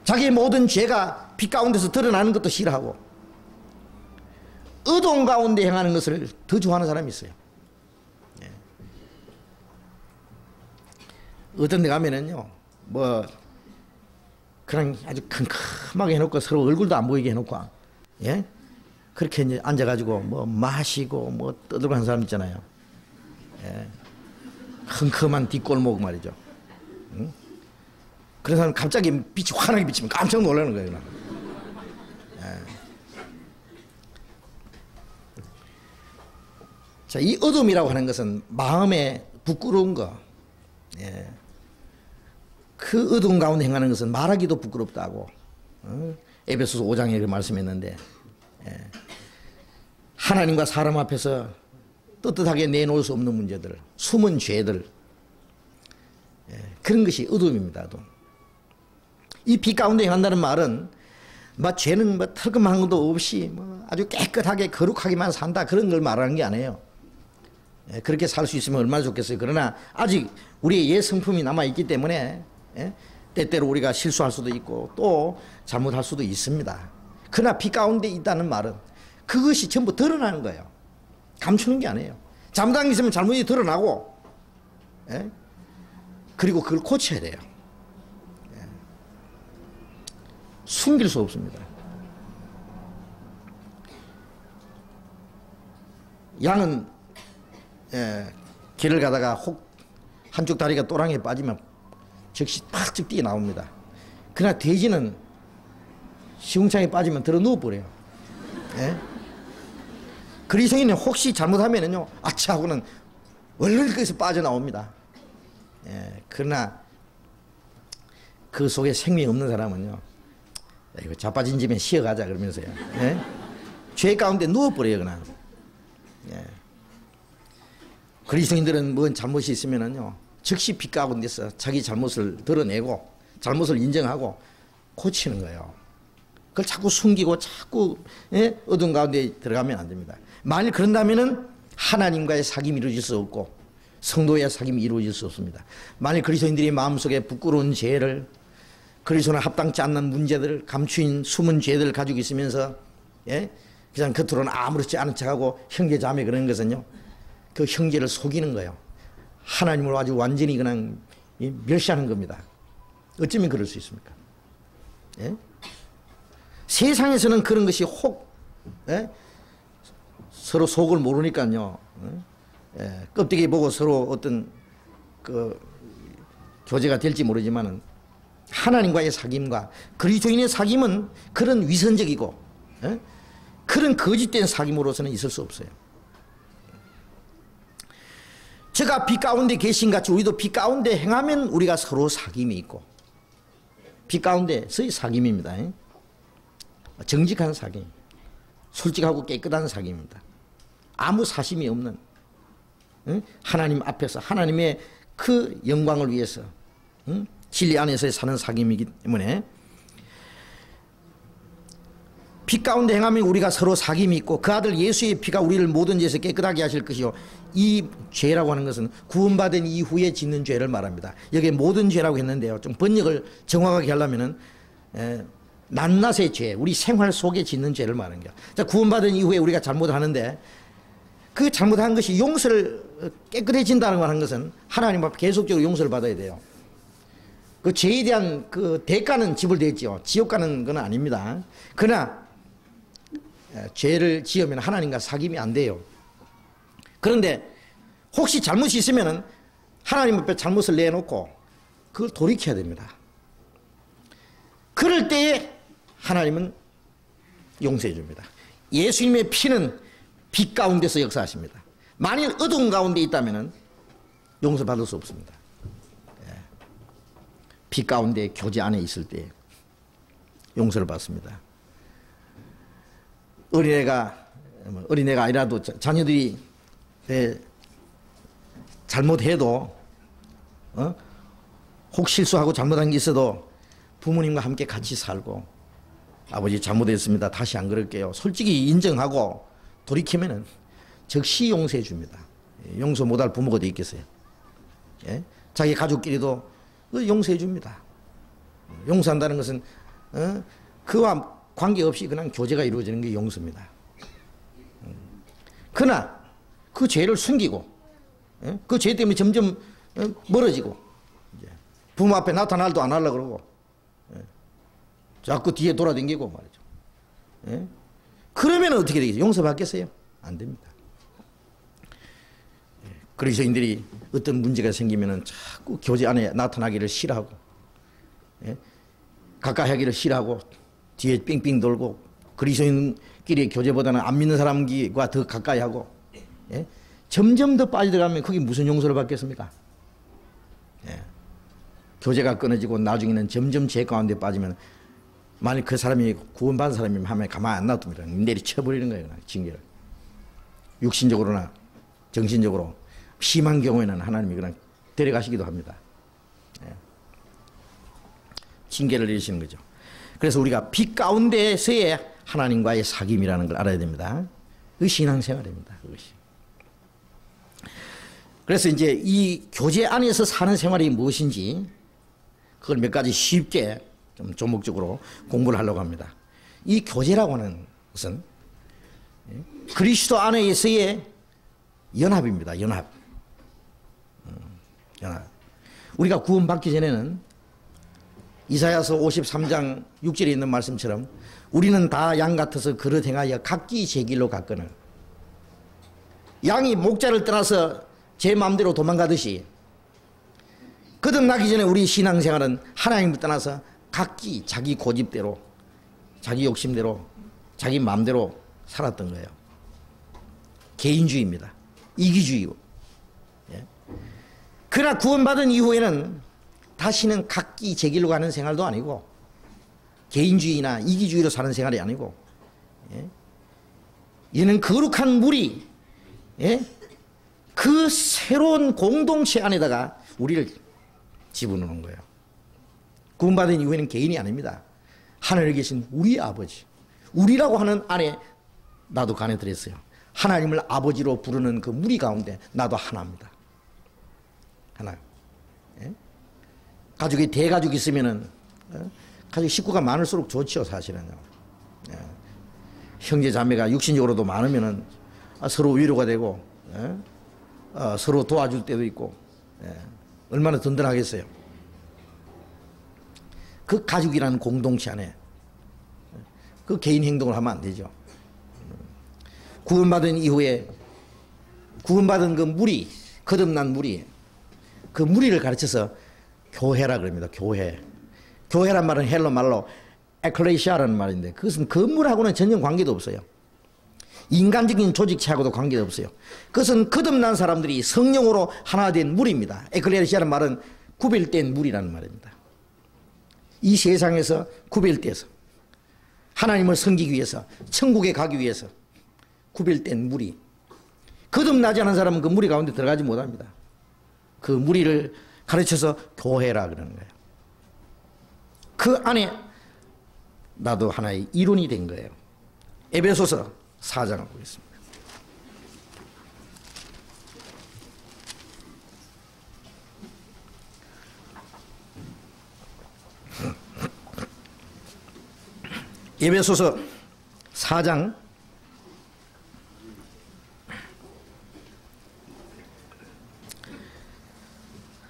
자기의 모든 죄가 빛 가운데서 드러나는 것도 싫어하고 어두운 가운데 행하는 것을 더 좋아하는 사람이 있어요. 어떤 데 가면은요 뭐 그냥 아주 큼큼하게 해놓고 서로 얼굴도 안 보이게 해놓고 그렇게 이제 앉아가지고 뭐 마시고 뭐 떠들고 하는 사람 있잖아요. 큼큼한 뒷골목 말이죠. 응? 그런 사람 갑자기 빛이 환하게 비치면 깜짝 놀라는 거예요. 자, 이 어둠이라고 하는 것은 마음에 부끄러운 거. 그 어두운 가운데 행하는 것은 말하기도 부끄럽다고 에베소서 5장에 이렇게 말씀했는데 하나님과 사람 앞에서 떳떳하게 내놓을 수 없는 문제들, 숨은 죄들 그런 것이 어둠입니다. 어둠. 이 빛 가운데 행한다는 말은 뭐 죄는 뭐 털끔한 것도 없이 뭐 아주 깨끗하게 거룩하게만 산다 그런 걸 말하는 게 아니에요. 그렇게 살 수 있으면 얼마나 좋겠어요. 그러나 아직 우리의 옛 성품이 남아있기 때문에 때때로 우리가 실수할 수도 있고 또 잘못할 수도 있습니다. 그러나 빛 가운데 있다는 말은 그것이 전부 드러나는 거예요. 감추는 게 아니에요. 잘못한 게 있으면 잘못이 드러나고 그리고 그걸 고쳐야 돼요. 숨길 수 없습니다. 양은 길을 가다가 혹 한쪽 다리가 또랑에 빠지면 즉시 팍 뛰어 나옵니다. 그러나 돼지는 시궁창에 빠지면 들어 누워버려요. 그리스도인은 혹시 잘못하면은요 아차 하고는 얼른 거기서 빠져나옵니다. 그러나 그 속에 생명이 없는 사람은요 이거 자빠진 집에 쉬어가자 그러면서요 죄 가운데 누워버려요 그냥. 그리스도인들은 뭔 잘못이 있으면은요 즉시 빛 가운데서 자기 잘못을 드러내고 잘못을 인정하고 고치는 거예요. 그걸 자꾸 숨기고 자꾸 어두운 가운데 들어가면 안 됩니다. 만일 그런다면은 하나님과의 사귐이 이루어질 수 없고 성도의 사귐이 이루어질 수 없습니다. 만일 그리스도인들이 마음속에 부끄러운 죄를 그리스도나 합당치 않는 문제들을 감추인 숨은 죄들을 가지고 있으면서 그냥 겉으로는 아무렇지 않은 척하고 형제 자매 그러는 것은요, 그 형제를 속이는 거예요. 하나님을 아주 완전히 그냥 멸시하는 겁니다. 어쩌면 그럴 수 있습니까? 예? 세상에서는 그런 것이 예? 서로 속을 모르니까요. 예? 껍데기 보고 서로 어떤 그 교제가 될지 모르지만은 하나님과의 사귐과 그리스도인의 사귐은 그런 위선적이고, 예? 그런 거짓된 사귐으로서는 있을 수 없어요. 제가 빛 가운데 계신 같이 우리도 빛 가운데 행하면 우리가 서로 사귐이 있고, 빛 가운데서의 사귐입니다. 정직한 사귐, 솔직하고 깨끗한 사귐입니다. 아무 사심이 없는, 하나님 앞에서 하나님의 그 영광을 위해서 진리 안에서 사는 사귐이기 때문에 빛 가운데 행하면 우리가 서로 사귐이 있고 그 아들 예수의 피가 우리를 모든 죄에서 깨끗하게 하실 것이요. 이 죄라고 하는 것은 구원받은 이후에 짓는 죄를 말합니다. 여기에 모든 죄라고 했는데요. 좀 번역을 정확하게 하려면은 낱낱의 죄, 우리 생활 속에 짓는 죄를 말하는 거예요. 자, 구원받은 이후에 우리가 잘못을 하는데 그 잘못한 것이 용서를 깨끗해진다는 하는 것은 하나님 앞에 계속적으로 용서를 받아야 돼요. 그 죄에 대한 그 대가는 지불되었죠. 지옥 가는 건 아닙니다. 그러나 죄를 지으면 하나님과 사귐이 안 돼요. 그런데 혹시 잘못이 있으면 하나님 앞에 잘못을 내놓고 그걸 돌이켜야 됩니다. 그럴 때에 하나님은 용서해 줍니다. 예수님의 피는 빛 가운데서 역사하십니다. 만일 어두운 가운데 있다면 용서받을 수 없습니다. 빛 가운데 교제 안에 있을 때 용서를 받습니다. 어린애가 아니라도 자녀들이 잘못해도 혹 실수하고 잘못한 게 있어도 부모님과 함께 같이 살고 아버지 잘못했습니다. 다시 안 그럴게요. 솔직히 인정하고 돌이키면은 즉시 용서해 줍니다. 용서 못할 부모가 어디 있겠어요. 예? 자기 가족끼리도 용서해 줍니다. 용서한다는 것은 그와 관계없이 그냥 교제가 이루어지는 게 용서입니다. 그러나 그 죄를 숨기고 그 죄 때문에 점점 멀어지고 부모 앞에 나타날도 안 하려고 그러고 자꾸 뒤에 돌아다니고 말이죠. 그러면 어떻게 되겠어요? 용서받겠어요? 안 됩니다. 그리스도인들이 어떤 문제가 생기면 자꾸 교제 안에 나타나기를 싫어하고 가까이 하기를 싫어하고 뒤에 삥삥 돌고 그리스도인끼리 교제보다는 안 믿는 사람과 더 가까이 하고 점점 더 빠져들어가면 그게 무슨 용서를 받겠습니까? 교제가 끊어지고 나중에는 점점 죄 가운데 빠지면 만일 그 사람이 구원받은 사람이면 하면 가만히 안 놔둡니다. 내리쳐버리는 거예요. 징계를. 육신적으로나 정신적으로 심한 경우에는 하나님이 그냥 데려가시기도 합니다. 징계를 내리시는 거죠. 그래서 우리가 빛 가운데서의 하나님과의 사귐이라는 걸 알아야 됩니다. 그 신앙생활입니다. 그것이. 그래서 이제 이 교제 안에서 사는 생활이 무엇인지 그걸 몇 가지 쉽게 좀 조목적으로 공부를 하려고 합니다. 이 교제라고 하는 것은 그리스도 안에서의 연합입니다. 연합. 우리가 구원받기 전에는 이사야서 53장 6절에 있는 말씀처럼 우리는 다 양 같아서 그릇 행하여 각기 제 길로 갔거늘 양이 목자를 떠나서 제 마음대로 도망가듯이 거듭나기 전에 우리 신앙생활은 하나님을 떠나서 각기 자기 고집대로 자기 욕심대로 자기 마음대로 살았던 거예요. 개인주의입니다. 이기주의고. 그러나 구원받은 이후에는 다시는 각기 제 길로 가는 생활도 아니고 개인주의나 이기주의로 사는 생활이 아니고 이는 거룩한 무리 그 새로운 공동체 안에다가 우리를 집어넣는 거예요. 구원받은 이후에는 개인이 아닙니다. 하늘에 계신 우리 아버지, 우리라고 하는 안에 나도 간에 들었어요. 하나님을 아버지로 부르는 그 무리 가운데 나도 하나입니다. 하나. 가족이 대가족이 있으면은 가족 식구가 많을수록 좋죠, 사실은요. 형제 자매가 육신적으로도 많으면은 서로 위로가 되고, 서로 도와줄 때도 있고, 얼마나 든든하겠어요. 그 가족이라는 공동체 안에 그 개인 행동을 하면 안 되죠. 구원받은 이후에 구원받은 그 무리, 거듭난 무리, 그 무리를 가르쳐서 교회라 그럽니다. 교회. 교회란 말은 헬로 말로 에클레시아라는 말인데 그것은 건물하고는 전혀 관계도 없어요. 인간적인 조직체하고도 관계가 없어요. 그것은 거듭난 사람들이 성령으로 하나 된 무리입니다. 에클레시아라는 말은 구별된 무리라는 말입니다. 이 세상에서 구별돼서 하나님을 섬기기 위해서 천국에 가기 위해서 구별된 무리. 거듭나지 않은 사람은 그 무리 가운데 들어가지 못합니다. 그 무리를 가르쳐서 교회라 그러는 거예요. 그 안에 나도 하나의 이론이 된 거예요. 에베소서 4장을 보겠습니다. 에베소서 4장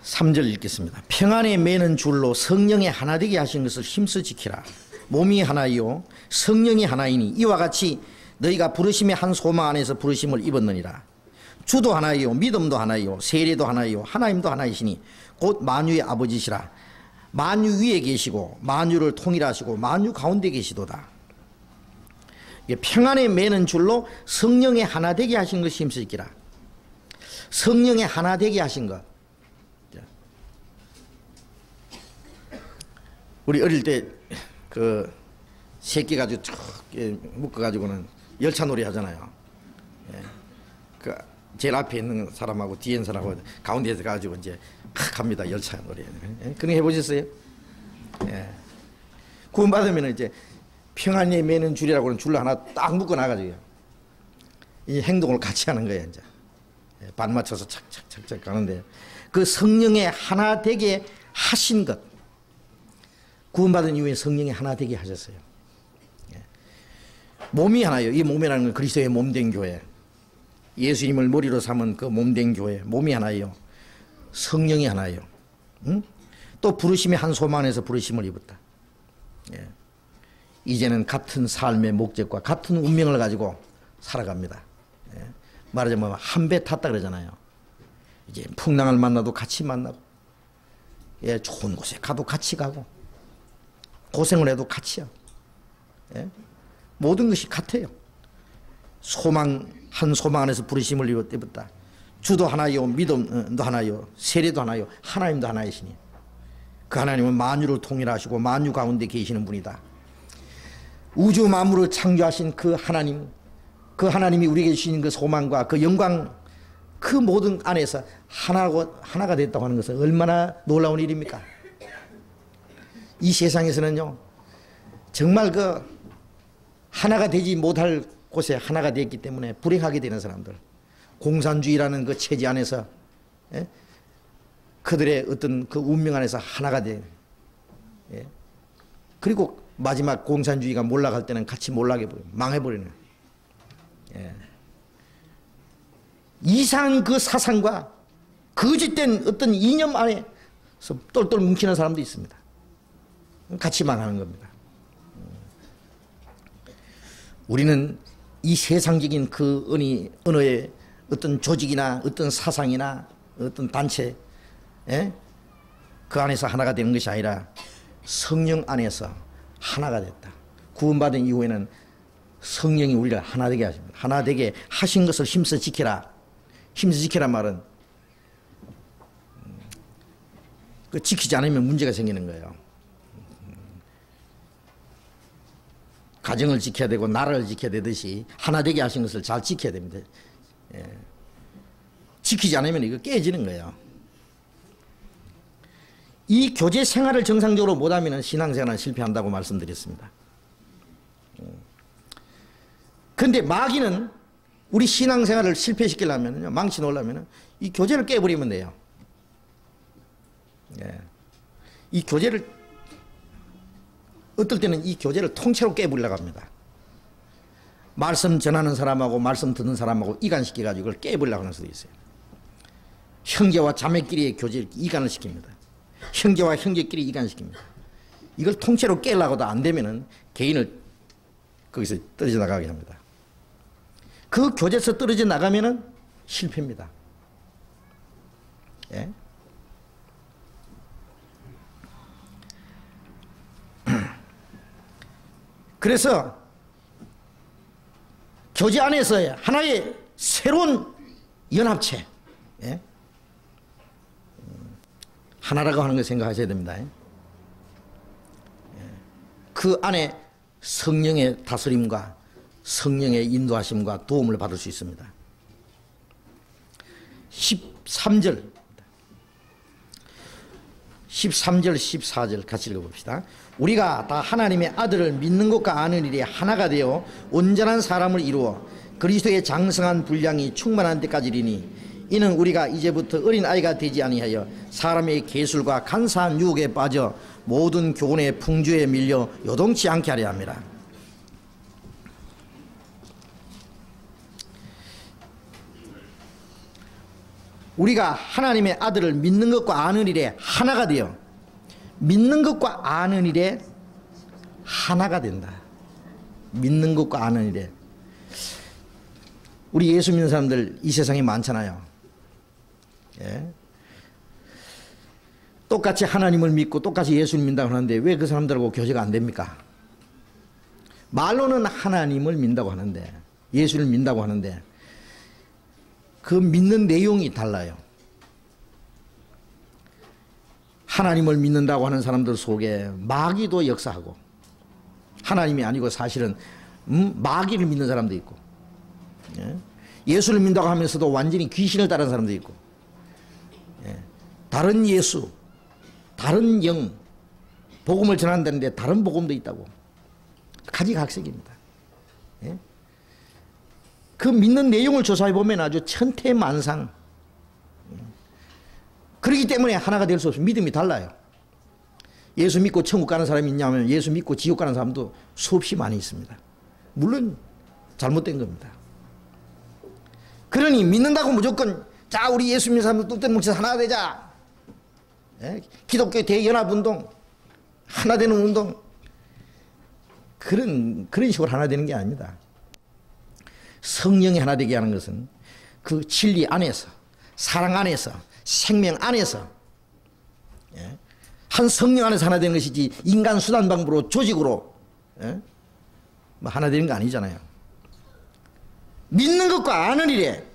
3절 읽겠습니다. 평안에 매는 줄로 성령의 하나 되게 하신 것을 힘써 지키라. 몸이 하나이요 성령이 하나이니 이와 같이 너희가 부르심의 한 소망 안에서 부르심을 입었느니라. 주도 하나이요 믿음도 하나이요 세례도 하나이요 하나님도 하나이시니 곧 만유의 아버지시라. 만유 위에 계시고 만유를 통일하시고 만유 가운데 계시도다. 평안에 매는 줄로 성령의 하나 되게 하신 것을 힘써 지키라. 성령의 하나 되게 하신 것. 우리 어릴 때 그 새끼 가지고 쭉 묶어 가지고는 열차 놀이 하잖아요. 그 제일 앞에 있는 사람하고 뒤에 있는 사람하고 가운데에서 가지고 이제 갑니다. 열차 놀이. 그런 거 해보셨어요? 구원 받으면 이제 평안에 매는 줄이라고는 줄로 하나 딱 묶어 놔가지고요. 이 행동을 같이 하는 거예요. 이제 반 맞춰서 착착착착 가는데 그 성령의 하나 되게 하신 것. 구원받은 이후에 성령이 하나 되게 하셨어요. 몸이 하나예요. 이 몸이라는 건 그리스도의 몸된 교회. 예수님을 머리로 삼은 그 몸된 교회. 몸이 하나예요. 성령이 하나예요. 응? 또 부르심의 한 소망 안에서 부르심을 입었다. 이제는 같은 삶의 목적과 같은 운명을 가지고 살아갑니다. 말하자면 한 배 탔다 그러잖아요. 이제 풍랑을 만나도 같이 만나고, 좋은 곳에 가도 같이 가고, 고생을 해도 같이요. 모든 것이 같아요. 소망, 한 소망 안에서 부르심을 입었다. 주도 하나요, 믿음도 하나요, 세례도 하나요, 하나님도 하나이시니. 그 하나님은 만유를 통일하시고 만유 가운데 계시는 분이다. 우주 만물을 창조하신 그 하나님, 그 하나님이 우리에게 주신 그 소망과 그 영광, 그 모든 안에서 하나가 됐다고 하는 것은 얼마나 놀라운 일입니까? 이 세상에서는요, 정말 그 하나가 되지 못할 곳에 하나가 되었기 때문에 불행하게 되는 사람들, 공산주의라는 그 체제 안에서 그들의 어떤 그 운명 안에서 하나가 돼. 그리고 마지막 공산주의가 몰락할 때는 같이 몰락해 버려, 망해버리는. 이상한 그 사상과 거짓된 어떤 이념 안에서 똘똘 뭉치는 사람도 있습니다. 같이 망하는 겁니다. 우리는 이 세상적인 그 언어의 어떤 조직이나 어떤 사상이나 어떤 단체, 그 안에서 하나가 되는 것이 아니라 성령 안에서 하나가 됐다. 구원받은 이후에는 성령이 우리를 하나 되게 하십니다. 하나 되게 하신 것을 힘써 지켜라. 힘써 지켜란 말은 그 지키지 않으면 문제가 생기는 거예요. 가정을 지켜야 되고 나라를 지켜야 되듯이 하나 되게 하신 것을 잘 지켜야 됩니다. 지키지 않으면 이거 깨지는 거예요. 이 교제 생활을 정상적으로 못하면 신앙생활은 실패한다고 말씀드렸습니다. 그런데 마귀는 우리 신앙생활을 실패시키려면, 망치 놓으려면 이 교제를 깨버리면 돼요. 이 교제를, 어떨 때는 이 교제를 통째로 깨버리려고 합니다. 말씀 전하는 사람하고 말씀 듣는 사람하고 이간시켜가지고 이걸 깨버리려고 하는 수도 있어요. 형제와 자매끼리의 교제를 이간을 시킵니다. 형제와 형제끼리 이간시킵니다. 이걸 통째로 깨려고도 안 되면은 개인을 거기서 떨어져 나가게 합니다. 그 교제에서 떨어져 나가면은 실패입니다. 예? 그래서 교제 안에서 하나의 새로운 연합체, 예? 하나라고 하는 걸 생각하셔야 됩니다. 예? 그 안에 성령의 다스림과 성령의 인도하심과 도움을 받을 수 있습니다. 13절, 14절 같이 읽어봅시다. 우리가 다 하나님의 아들을 믿는 것과 아는 일에 하나가 되어 온전한 사람을 이루어 그리스도의 장성한 분량이 충만한 데까지 이르니 이는 우리가 이제부터 어린아이가 되지 아니하여 사람의 계술과 간사한 유혹에 빠져 모든 교훈의 풍주에 밀려 요동치 않게 하려 합니다. 우리가 하나님의 아들을 믿는 것과 아는 일에 하나가 되어, 믿는 것과 아는 일에 하나가 된다. 믿는 것과 아는 일에. 우리 예수 믿는 사람들 이 세상에 많잖아요. 예? 똑같이 하나님을 믿고 똑같이 예수를 믿는다고 하는데 왜 그 사람들하고 교제가 안 됩니까? 말로는 하나님을 믿는다고 하는데, 예수를 믿는다고 하는데 그 믿는 내용이 달라요. 하나님을 믿는다고 하는 사람들 속에 마귀도 역사하고, 하나님이 아니고 사실은 마귀를 믿는 사람도 있고, 예? 예수를 믿는다고 하면서도 완전히 귀신을 따르는 사람도 있고, 예? 다른 예수, 다른 영, 복음을 전한다는데 다른 복음도 있다고. 가지각색입니다. 예? 그 믿는 내용을 조사해 보면 아주 천태만상. 그렇기 때문에 하나가 될 수 없어요. 믿음이 달라요. 예수 믿고 천국 가는 사람이 있냐면 예수 믿고 지옥 가는 사람도 수없이 많이 있습니다. 물론 잘못된 겁니다. 그러니 믿는다고 무조건 자 우리 예수 믿는 사람들 뚝 떼뭉쳐서 하나 되자. 예? 기독교 대연합운동, 하나 되는 운동, 그런 식으로 하나 되는 게 아닙니다. 성령이 하나 되게 하는 것은 그 진리 안에서, 사랑 안에서, 생명 안에서, 예? 한 성령 안에서 하나 되는 것이지 인간 수단 방법으로 조직으로, 예? 뭐 하나 되는 거 아니잖아요. 믿는 것과 아는 일에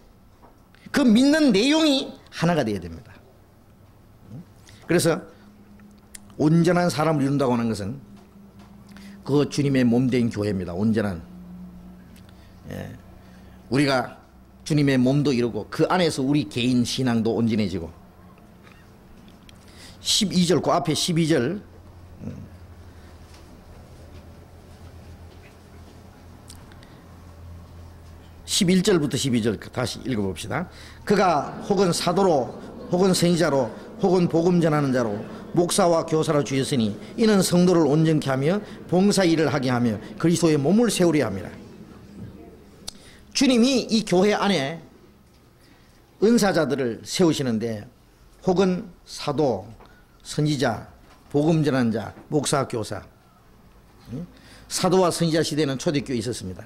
그 믿는 내용이 하나가 되어야 됩니다. 그래서 온전한 사람을 이룬다고 하는 것은 그 주님의 몸된 교회입니다. 온전한. 예. 우리가 주님의 몸도 이루고 그 안에서 우리 개인 신앙도 온전해지고. 12절, 그 앞에 12절. 11절부터 12절 다시 읽어봅시다. 그가 혹은 사도로 혹은 선지자로 혹은 복음 전하는 자로 목사와 교사로 주셨으니 이는 성도를 온전케 하며 봉사 일을 하게 하며 그리스도의 몸을 세우려 합니다. 주님이 이 교회 안에 은사자들을 세우시는데 혹은 사도, 선지자, 복음 전하는 자, 목사, 교사. 사도와 선지자 시대는 초대교회에 있었습니다.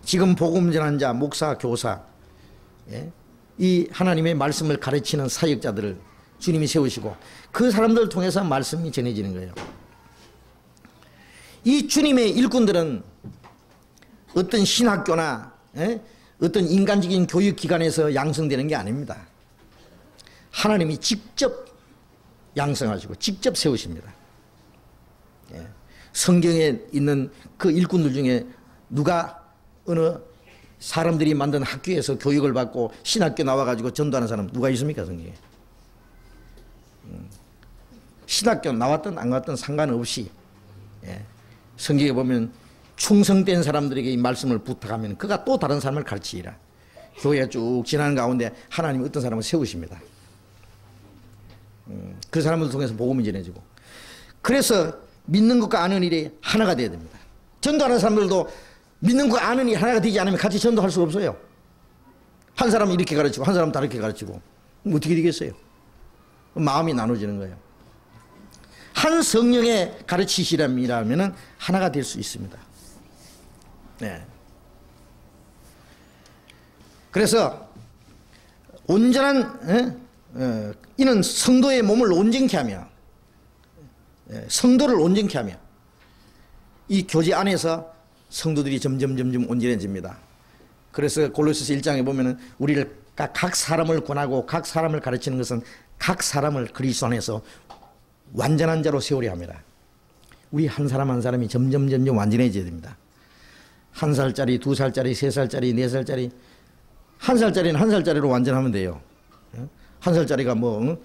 지금 복음 전하는 자, 목사, 교사, 이 하나님의 말씀을 가르치는 사역자들을 주님이 세우시고 그 사람들을 통해서 말씀이 전해지는 거예요. 이 주님의 일꾼들은 어떤 신학교나 어떤 인간적인 교육기관에서 양성되는 게 아닙니다. 하나님이 직접 양성하시고 직접 세우십니다. 성경에 있는 그 일꾼들 중에 누가 어느 사람들이 만든 학교에서 교육을 받고 신학교 나와가지고 전도하는 사람 누가 있습니까? 성경에. 신학교 나왔든 안 나왔든 상관없이 성경에 보면 충성된 사람들에게 이 말씀을 부탁하면 그가 또 다른 사람을 가르치리라. 교회가 쭉 지나는 가운데 하나님이 어떤 사람을 세우십니다. 그 사람을 통해서 복음이 전해지고. 그래서 믿는 것과 아는 일이 하나가 되어야 됩니다. 전도하는 사람들도 믿는 거 아느니 하나가 되지 않으면 같이 전도할 수가 없어요. 한 사람은 이렇게 가르치고 한 사람은 다르게 가르치고 어떻게 되겠어요? 마음이 나눠지는 거예요. 한 성령의 가르치시람이라면 하나가 될 수 있습니다. 네. 그래서 온전한 이는 성도의 몸을 온전케 하며 성도를 온전케 하며 이 교제 안에서 성도들이 점점 온전해집니다. 그래서 골로새서 1장에 보면은 우리를 각 사람을 권하고 각 사람을 가르치는 것은 각 사람을 그리스도 안에서 완전한 자로 세우려 합니다. 우리 한 사람 한 사람이 점점 완전해져야 됩니다. 1살짜리, 2살짜리, 3살짜리, 4살짜리, 1살짜리는 1살짜리로 완전하면 돼요. 1살짜리가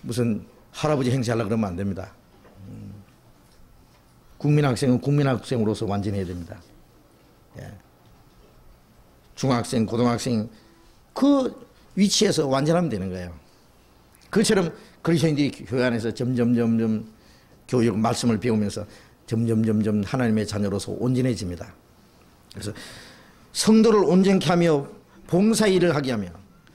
무슨 할아버지 행세하려고 그러면 안 됩니다. 국민학생은 국민학생으로서 완전해야 됩니다. 중학생, 고등학생 그 위치에서 완전하면 되는 거예요. 그처럼 그리스도인들이 교회 안에서 점점 교육 말씀을 배우면서 점점 하나님의 자녀로서 온전해집니다. 그래서 성도를 온전케 하며 봉사 일을 하게 하며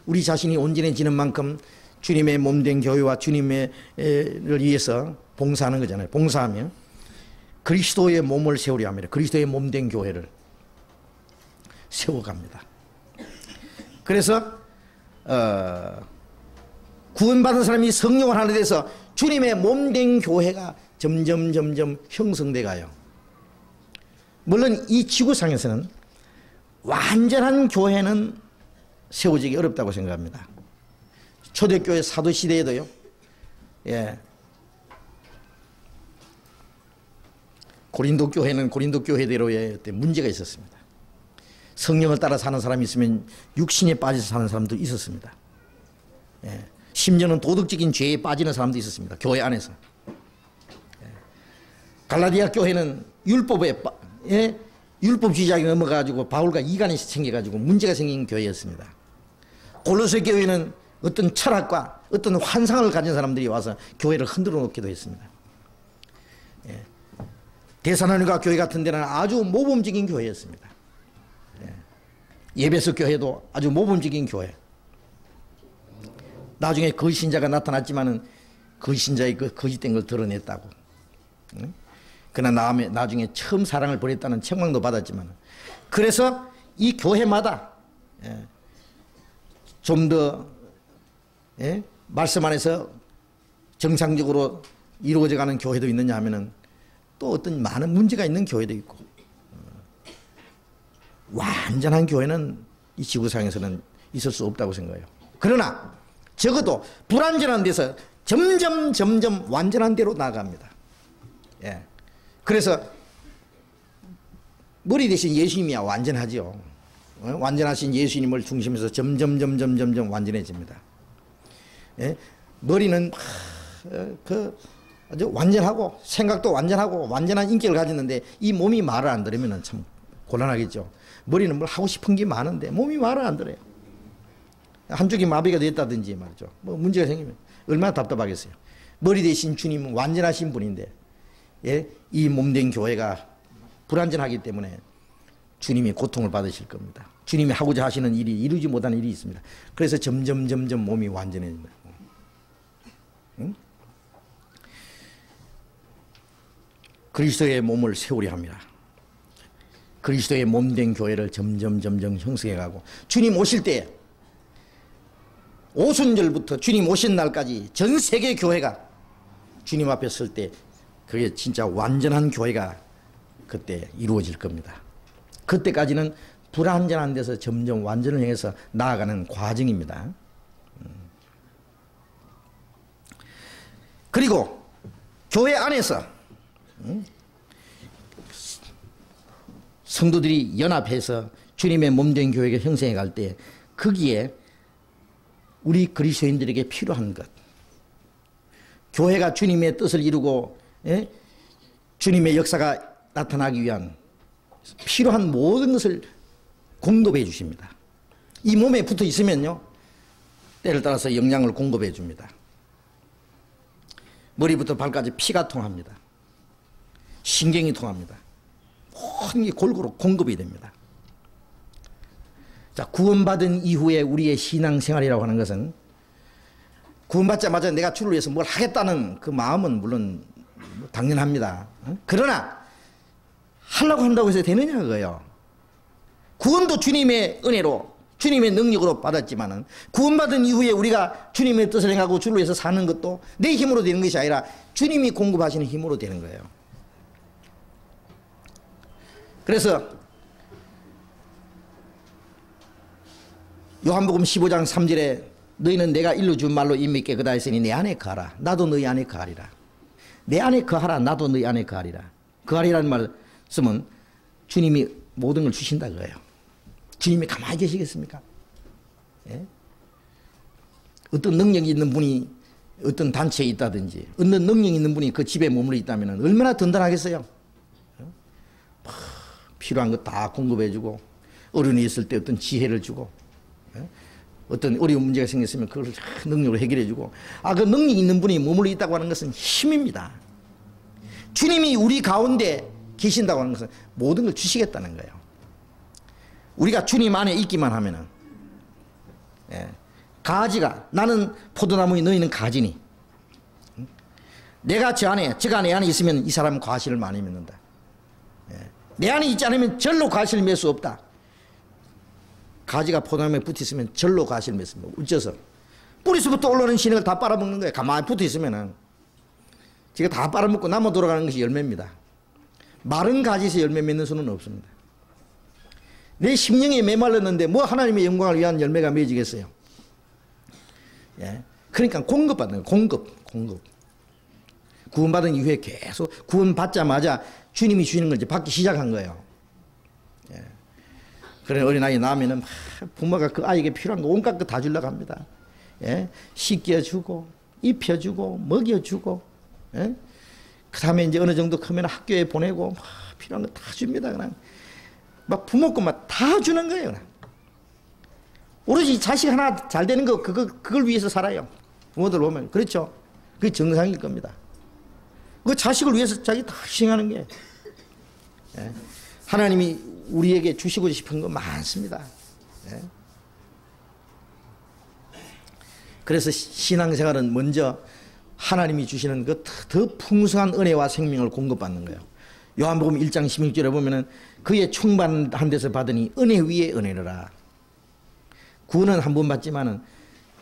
우리 자신이 온전해지는 만큼 주님의 몸된 교회와 주님을 위해서 봉사하는 거잖아요. 봉사하며 그리스도의 몸을 세우려 합니다. 그리스도의 몸된 교회를 세워갑니다. 그래서 구원받은 사람이 성령을 하나 돼서 주님의 몸된 교회가 점점 형성돼 가요. 물론 이 지구상에서는 완전한 교회는 세워지기 어렵다고 생각합니다. 초대교회 사도시대에도요. 고린도 교회는 고린도 교회대로의 문제가 있었습니다. 성령을 따라 사는 사람이 있으면 육신에 빠져서 사는 사람도 있었습니다. 심지어는 도덕적인 죄에 빠지는 사람도 있었습니다. 교회 안에서. 갈라디아 교회는 율법주의자가 넘어가지고 바울과 이간이 생겨가지고 문제가 생긴 교회였습니다. 골로새 교회는 어떤 철학과 어떤 환상을 가진 사람들이 와서 교회를 흔들어 놓기도 했습니다. 데살로니가 교회 같은 데는 아주 모범적인 교회였습니다. 에베소 교회도 아주 모범적인 교회. 나중에 거짓신자가 나타났지만은 거짓신자의 그 거짓된 걸 드러냈다고. 그러나 나중에 처음 사랑을 버렸다는 책망도 받았지만, 그래서 이 교회마다 좀 더 말씀 안에서 정상적으로 이루어져 가는 교회도 있느냐 하면은 또 어떤 많은 문제가 있는 교회도 있고, 완전한 교회는 이 지구상에서는 있을 수 없다고 생각해요. 그러나 적어도 불완전한 데서 점점 완전한 데로 나아갑니다. 그래서 머리 대신 예수님이야 완전하죠. 완전하신 예수님을 중심에서 점점 완전해집니다. 머리는 아주 완전하고 생각도 완전하고 완전한 인격을 가졌는데 이 몸이 말을 안 들으면 참 곤란하겠죠. 머리는 뭘 하고 싶은 게 많은데 몸이 말을 안 들어요. 한쪽이 마비가 됐다든지 말이죠. 뭐 문제가 생기면 얼마나 답답하겠어요. 머리 대신 주님은 완전하신 분인데 이 몸된 교회가 불완전하기 때문에 주님이 고통을 받으실 겁니다. 주님이 하고자 하시는 일이 이루지 못하는 일이 있습니다. 그래서 점점 몸이 완전해집니다. 그리스도의 몸을 세우려 합니다. 그리스도의 몸된 교회를 점점 형성해가고 주님 오실 때 오순절부터 주님 오신 날까지 전 세계 교회가 주님 앞에 설 때 그게 진짜 완전한 교회가 그때 이루어질 겁니다. 그때까지는 불완전한 데서 점점 완전을 향해서 나아가는 과정입니다. 그리고 교회 안에서 성도들이 연합해서 주님의 몸된 교회가 형성해 갈 때 거기에 우리 그리스도인들에게 필요한 것, 교회가 주님의 뜻을 이루고 주님의 역사가 나타나기 위한 필요한 모든 것을 공급해 주십니다. 이 몸에 붙어 있으면요 때를 따라서 영양을 공급해 줍니다. 머리부터 발까지 피가 통합니다. 신경이 통합니다. 모든 게 골고루 공급이 됩니다. 자, 구원받은 이후에 우리의 신앙생활이라고 하는 것은 구원받자마자 내가 주를 위해서 뭘 하겠다는 그 마음은 물론 당연합니다. 그러나 하려고 한다고 해서 되느냐 그거예요. 구원도 주님의 은혜로 주님의 능력으로 받았지만은 구원받은 이후에 우리가 주님의 뜻을 행하고 주를 위해서 사는 것도 내 힘으로 되는 것이 아니라 주님이 공급하시는 힘으로 되는 거예요. 그래서 요한복음 15장 3절에 너희는 내가 일러준 말로 임믿게 그다 했으니 내 안에 거하라. 나도 너희 안에 거하리라. 내 안에 거하라. 나도 너희 안에 거하리라. 거하리라는 말씀은 주님이 모든 걸 주신다 그거예요. 주님이 가만히 계시겠습니까? 예? 어떤 능력이 있는 분이 어떤 단체에 있다든지 어떤 능력이 있는 분이 그 집에 머물러 있다면 얼마나 든든하겠어요? 필요한 거 다 공급해주고 어른이 있을 때 어떤 지혜를 주고 어떤 어려운 문제가 생겼으면 그걸 능력으로 해결해주고 그 능력 있는 분이 머물러 있다고 하는 것은 힘입니다. 주님이 우리 가운데 계신다고 하는 것은 모든 걸 주시겠다는 거예요. 우리가 주님 안에 있기만 하면은 가지가 나는 포도나무니 너희는 가지니 내가 저 안에 저가 내 안에 있으면 이 사람은 과실을 많이 맺는다. 내 안에 있지 않으면 절로 과실을 맺을 수 없다. 가지가 포도나무에 붙어 있으면 절로 과실을 맺습니다. 어째서 뿌리서부터 올라오는 신흙을 다 빨아먹는 거예요. 가만히 붙어 있으면은 제가 다 빨아먹고 남아 돌아가는 것이 열매입니다. 마른 가지에서 열매 맺는 수는 없습니다. 내 심령이 메말랐는데 뭐 하나님의 영광을 위한 열매가 맺어지겠어요? 예. 그러니까 공급받는 거예요. 공급. 구원받은 이후에 계속 구원받자마자 주님이 주시는 걸 이제 받기 시작한 거예요. 예. 그래 어린아이 낳으면은 부모가 그 아이에게 필요한 거 온갖 거 다 주려고 합니다. 예. 씻겨주고 입혀주고 먹여주고 예. 그 다음에 이제 어느 정도 크면 학교에 보내고 필요한 거 다 줍니다. 그냥 막 부모 것만 다 주는 거예요. 그냥. 오로지 자식 하나 잘 되는 거 그걸 위해서 살아요. 부모들 보면 그렇죠. 그게 정상일 겁니다. 그 자식을 위해서 자기 다 희생하는 게 예. 하나님이 우리에게 주시고 싶은 거 많습니다. 예. 그래서 신앙생활은 먼저 하나님이 주시는 그 더 풍성한 은혜와 생명을 공급받는 거예요. 요한복음 1장 16절에 보면은 그의 충만한 데서 받으니 은혜 위에 은혜라. 구원은 한 번 받지만은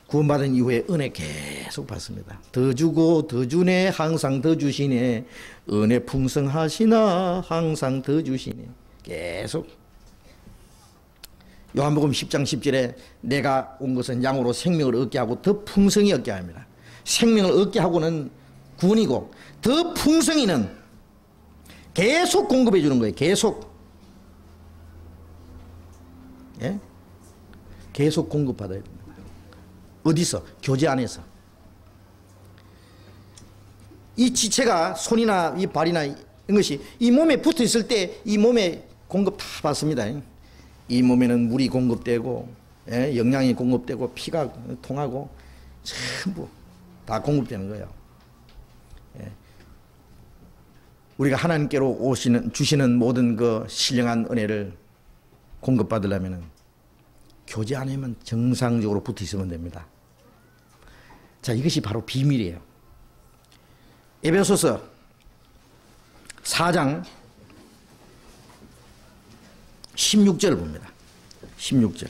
구원받은 이후에 은혜 계속 받습니다. 더 주고 더 주네 항상 더 주시네 은혜 풍성하시나 항상 더 주시네 계속. 요한복음 10장 10절에 내가 온 것은 양으로 생명을 얻게 하고 더 풍성히 얻게 합니다. 생명을 얻게 하고는 구원이고 더 풍성히는 계속 공급해 주는 거예요. 계속. 예? 계속 공급받아야 됩니다. 어디서? 교제 안에서. 이 지체가 손이나 이 발이나 이것이 이 몸에 붙어 있을 때 이 몸에 공급 다 받습니다. 이 몸에는 물이 공급되고 예? 영양이 공급되고 피가 통하고 전부 다 공급되는 거예요. 예. 우리가 하나님께로 주시는 모든 그 신령한 은혜를 공급받으려면 교제 안에만 정상적으로 붙어 있으면 됩니다. 자, 이것이 바로 비밀이에요. 에베소서 4장 16절을 봅니다. 16절.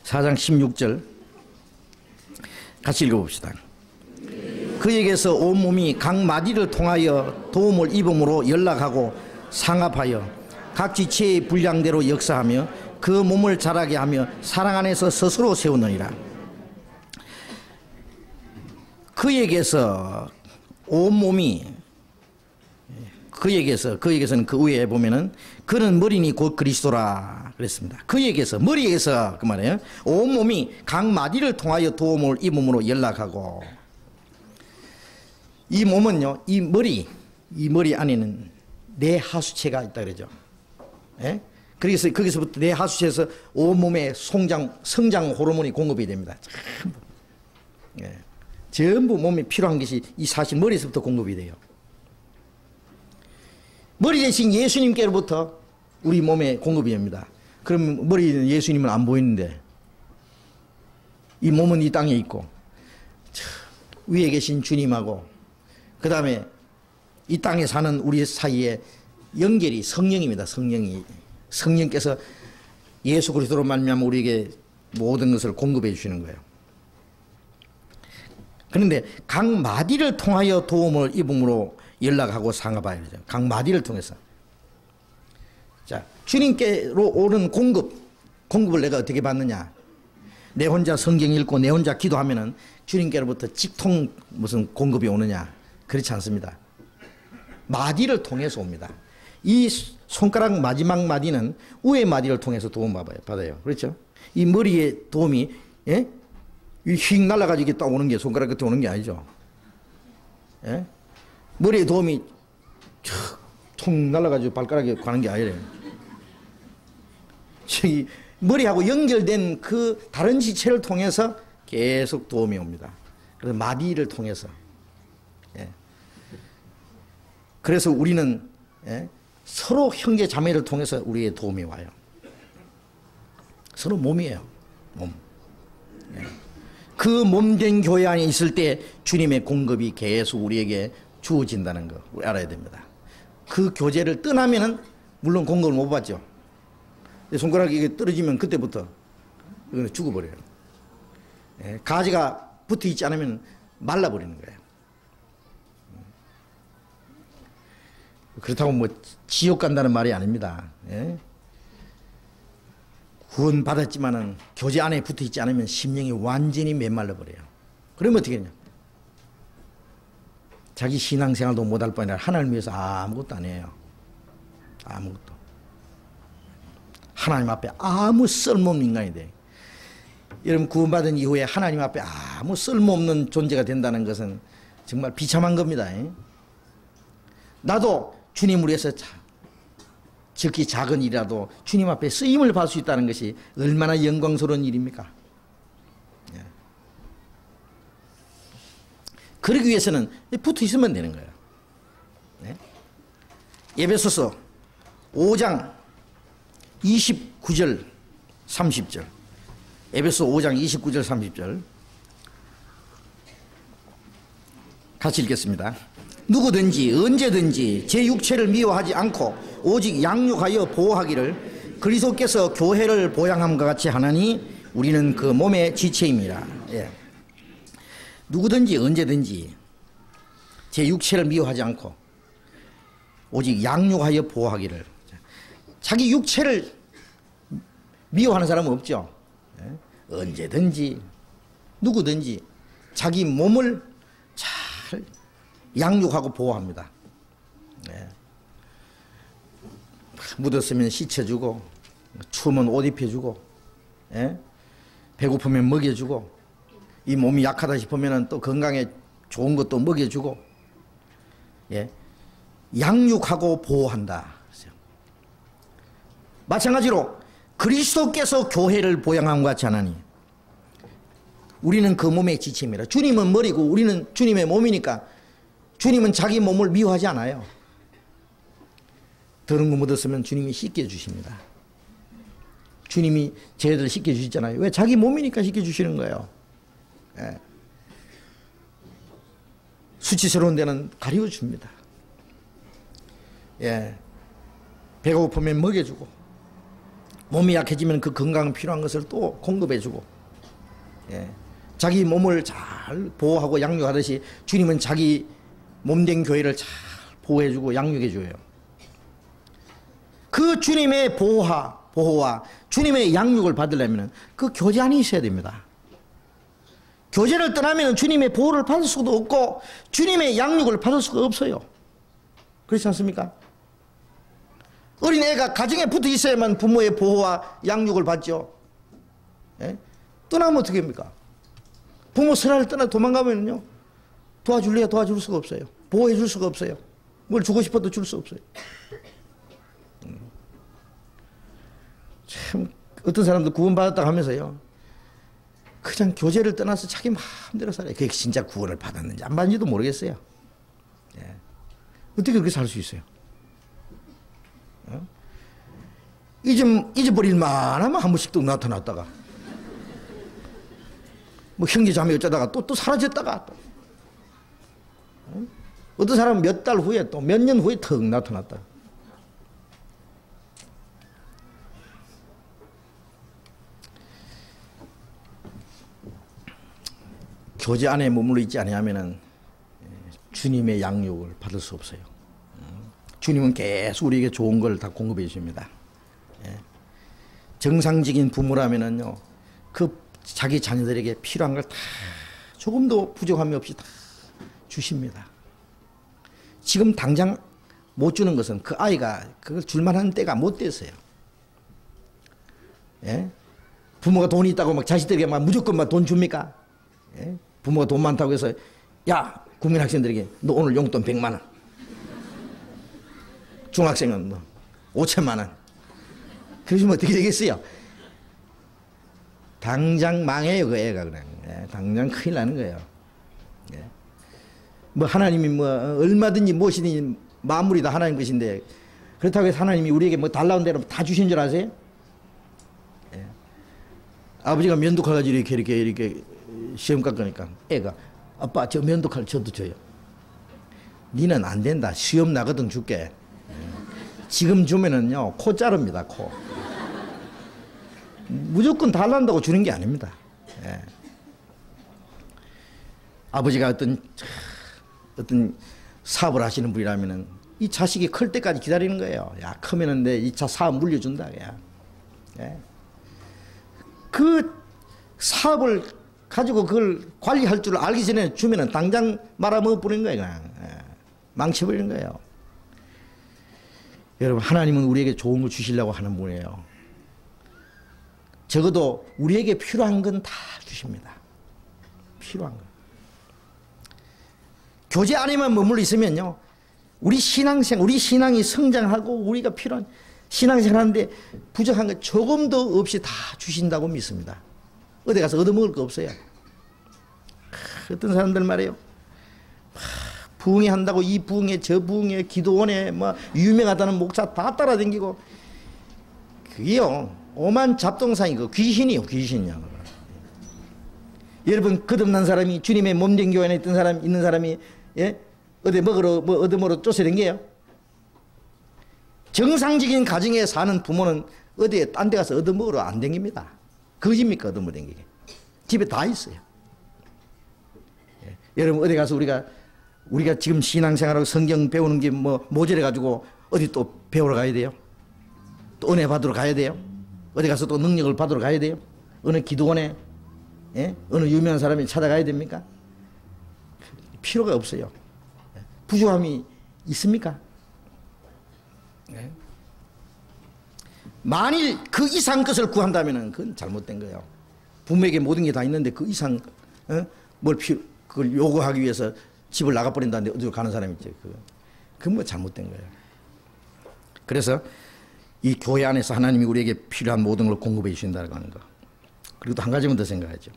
4장 16절 같이 읽어봅시다. 그에게서 온몸이 각 마디를 통하여 도움을 입음으로 연락하고 상합하여 각 지체의 분량대로 역사하며 그 몸을 자라게 하며 사랑 안에서 스스로 세우느니라. 그에게서 온몸이 그에게서는 그 위에 보면은 그는 머리니 곧 그리스도라 그랬습니다. 그에게서 머리에서 그 말이에요. 온몸이 각 마디를 통하여 도움을 입음으로 연락하고 이 몸은요, 이 머리 안에는 내 하수체가 있다 그러죠. 예? 그래서 거기서부터 내 하수체에서 온몸에 성장 호르몬이 공급이 됩니다. 전부. 예. 전부 몸에 필요한 것이 이 사실 머리에서부터 공급이 돼요. 머리 대신 예수님께로부터 우리 몸에 공급이 됩니다. 그럼 머리는 예수님은 안 보이는데 이 몸은 이 땅에 있고 위에 계신 주님하고 그 다음에 이 땅에 사는 우리 사이에 연결이 성령입니다. 성령께서 예수 그리스도로 말미암아 우리에게 모든 것을 공급해 주시는 거예요. 그런데 각 마디를 통하여 도움을 입음으로 연락하고 상하봐야 되죠. 각 마디를 통해서. 자, 주님께로 오는 공급을 내가 어떻게 받느냐? 내 혼자 성경 읽고 내 혼자 기도하면은 주님께로부터 직통 무슨 공급이 오느냐? 그렇지 않습니다. 마디를 통해서 옵니다. 이 손가락 마지막 마디는 위의 마디를 통해서 도움 받아요. 그렇죠? 이 머리에 도움이 휙 날아가지고 딱 오는 게 손가락 끝에 오는 게 아니죠. 예? 머리에 도움이 툭 날아가지고 발가락에 가는 게 아니래요. 저기 머리하고 연결된 그 다른 지체를 통해서 계속 도움이 옵니다. 그래서 마디를 통해서. 예. 그래서 우리는 서로 형제 자매를 통해서 우리의 도움이 와요. 서로 몸이에요. 몸. 예. 그 몸된 교회 안에 있을 때 주님의 공급이 계속 우리에게 주어진다는 거 우리 알아야 됩니다. 그 교제를 떠나면은 물론 공급을 못 받죠. 손가락이 이게 떨어지면 그때부터 이거는 죽어버려요. 예, 가지가 붙어 있지 않으면 말라버리는 거예요. 그렇다고 뭐 지옥 간다는 말이 아닙니다. 예? 구원 받았지만은 교제 안에 붙어 있지 않으면 심령이 완전히 메말라 버려요. 그러면 어떻게 되냐? 자기 신앙생활도 못할 뿐 아니라 하나님 위해서 아무것도 안 해요. 아무것도. 하나님 앞에 아무 쓸모없는 인간이 돼. 여러분 구원받은 이후에 하나님 앞에 아무 쓸모없는 존재가 된다는 것은 정말 비참한 겁니다. 나도 주님을 위해서 적기 작은 일이라도 주님 앞에 쓰임을 받을 수 있다는 것이 얼마나 영광스러운 일입니까? 그러기 위해서는 붙어 있으면 되는 거예요. 에베소서 5장 29절 30절 에베소 5장 29절 30절 같이 읽겠습니다. 누구든지 언제든지 제 육체를 미워하지 않고 오직 양육하여 보호하기를 그리스도께서 교회를 보양함과 같이 하나니 우리는 그 몸의 지체입니다. 예. 누구든지 언제든지 제 육체를 미워하지 않고 오직 양육하여 보호하기를. 자기 육체를 미워하는 사람은 없죠. 예? 언제든지 누구든지 자기 몸을 잘 양육하고 보호합니다. 예. 묻었으면 씻어주고 추우면 옷 입혀주고 예? 배고프면 먹여주고 이 몸이 약하다 싶으면 또 건강에 좋은 것도 먹여주고 예? 양육하고 보호한다. 마찬가지로 그리스도께서 교회를 보양함과 같이 하나니 우리는 그 몸의 지체입니다. 주님은 머리고 우리는 주님의 몸이니까 주님은 자기 몸을 미워하지 않아요. 더러운 거 묻었으면 주님이 씻겨주십니다. 주님이 저희들 씻겨주시잖아요. 왜? 자기 몸이니까 씻겨주시는 거예요. 예. 수치스러운 데는 가려줍니다. 예. 배가 고프면 먹여주고 몸이 약해지면 그 건강 필요한 것을 또 공급해주고 예. 자기 몸을 잘 보호하고 양육하듯이 주님은 자기 몸된 교회를 잘 보호해주고 양육해줘요. 그 주님의 보호와 주님의 양육을 받으려면 그 교제 안에 있어야 됩니다. 교제를 떠나면 주님의 보호를 받을 수도 없고 주님의 양육을 받을 수가 없어요. 그렇지 않습니까? 어린애가 가정에 붙어 있어야만 부모의 보호와 양육을 받죠. 예? 떠나면 어떻게 합니까? 부모 선화를 떠나 도망가면요 도와줄래야 도와줄 수가 없어요. 보호해 줄 수가 없어요. 뭘 주고 싶어도 줄 수 없어요. 참 어떤 사람도 구원받았다고 하면서요 그냥 교제를 떠나서 자기 마음대로 살아요. 그게 진짜 구원을 받았는지 안 받는지도 모르겠어요. 예. 어떻게 그렇게 살 수 있어요? 잊어버릴 만하면 한 번씩 또 나타났다가 뭐 형제 자매 어쩌다가 또 사라졌다가 또. 어떤 사람은 몇 달 후에 또 몇 년 후에 턱 나타났다. 교제 안에 머물러 있지 아니하면은 주님의 양육을 받을 수 없어요. 주님은 계속 우리에게 좋은 걸 다 공급해 주십니다. 정상적인 부모라면은요, 그 자기 자녀들에게 필요한 걸 다 조금도 부족함이 없이 다 주십니다. 지금 당장 못 주는 것은 그 아이가 그걸 줄만한 때가 못 됐어요. 예? 부모가 돈이 있다고 막 자식들에게 막 무조건 막 돈 줍니까? 예? 부모가 돈 많다고 해서 야, 국민 학생들에게 너 오늘 용돈 100만 원. 중학생은 뭐 5천만 원. 그러시면 어떻게 되겠어요? 당장 망해요, 그 애가 그냥. 예, 당장 큰일 나는 거예요. 예. 뭐 하나님이 뭐 얼마든지 무엇이든지 만물이 다 하나님 것인데 그렇다고 해서 하나님이 우리에게 뭐 달라온 대로 다 주신 줄 아세요? 예. 아버지가 면도칼 가지고 이렇게 시험 깎으니까 애가 아빠 저 면도칼 저도 줘요. 니는 안 된다. 시험 나거든 줄게. 지금 주면은요 코 자릅니다. 코. 무조건 달란다고 주는 게 아닙니다. 예. 아버지가 어떤 사업을 하시는 분이라면은 이 자식이 클 때까지 기다리는 거예요. 야, 크면은 내 이 차 사업 물려준다. 야. 예. 그 사업을 가지고 그걸 관리할 줄 알기 전에 주면은 당장 말아먹어 버리는 거예요. 그냥. 예. 망쳐버리는 거예요. 여러분, 하나님은 우리에게 좋은 걸 주시려고 하는 분이에요. 적어도 우리에게 필요한 건 다 주십니다. 필요한 건. 교제 안에만 머물러 있으면요, 우리 신앙이 성장하고 우리가 필요한 신앙생활 하는데 부족한 거 조금도 없이 다 주신다고 믿습니다. 어디 가서 얻어먹을 거 없어요. 어떤 사람들 말이에요. 부흥회 한다고 이 부흥회 저 부흥회 기도원에 뭐 유명하다는 목사 다 따라다니고 그게요 오만 잡동사니고 귀신이요. 여러분 거듭난 사람이 주님의 몸된 교회 안에 있는 사람이 예? 어디 얻어먹으러 쫓아다녀요? 정상적인 가정에 사는 부모는 어디에 딴 데 가서 얻어먹으러 안 다닙니다. 거짓입니까 얻어먹으러 다니게. 집에 다 있어요. 예. 여러분 어디 가서 우리가 지금 신앙생활하고 성경 배우는 게 뭐 모자라가지고 어디 또 배우러 가야 돼요? 또 은혜 받으러 가야 돼요? 어디 가서 또 능력을 받으러 가야 돼요? 어느 기도원에 예? 어느 유명한 사람이 찾아가야 됩니까? 필요가 없어요. 부족함이 있습니까? 예? 만일 그 이상 것을 구한다면 그건 잘못된 거예요. 부모에게 모든 게 다 있는데 그 이상 그걸 요구하기 위해서 집을 나가버린다는데 어디로 가는 사람이 있죠. 그건 뭐 잘못된 거예요. 그래서 이 교회 안에서 하나님이 우리에게 필요한 모든 걸 공급해 주신다는 거. 그리고 또 한 가지만 더 생각하죠.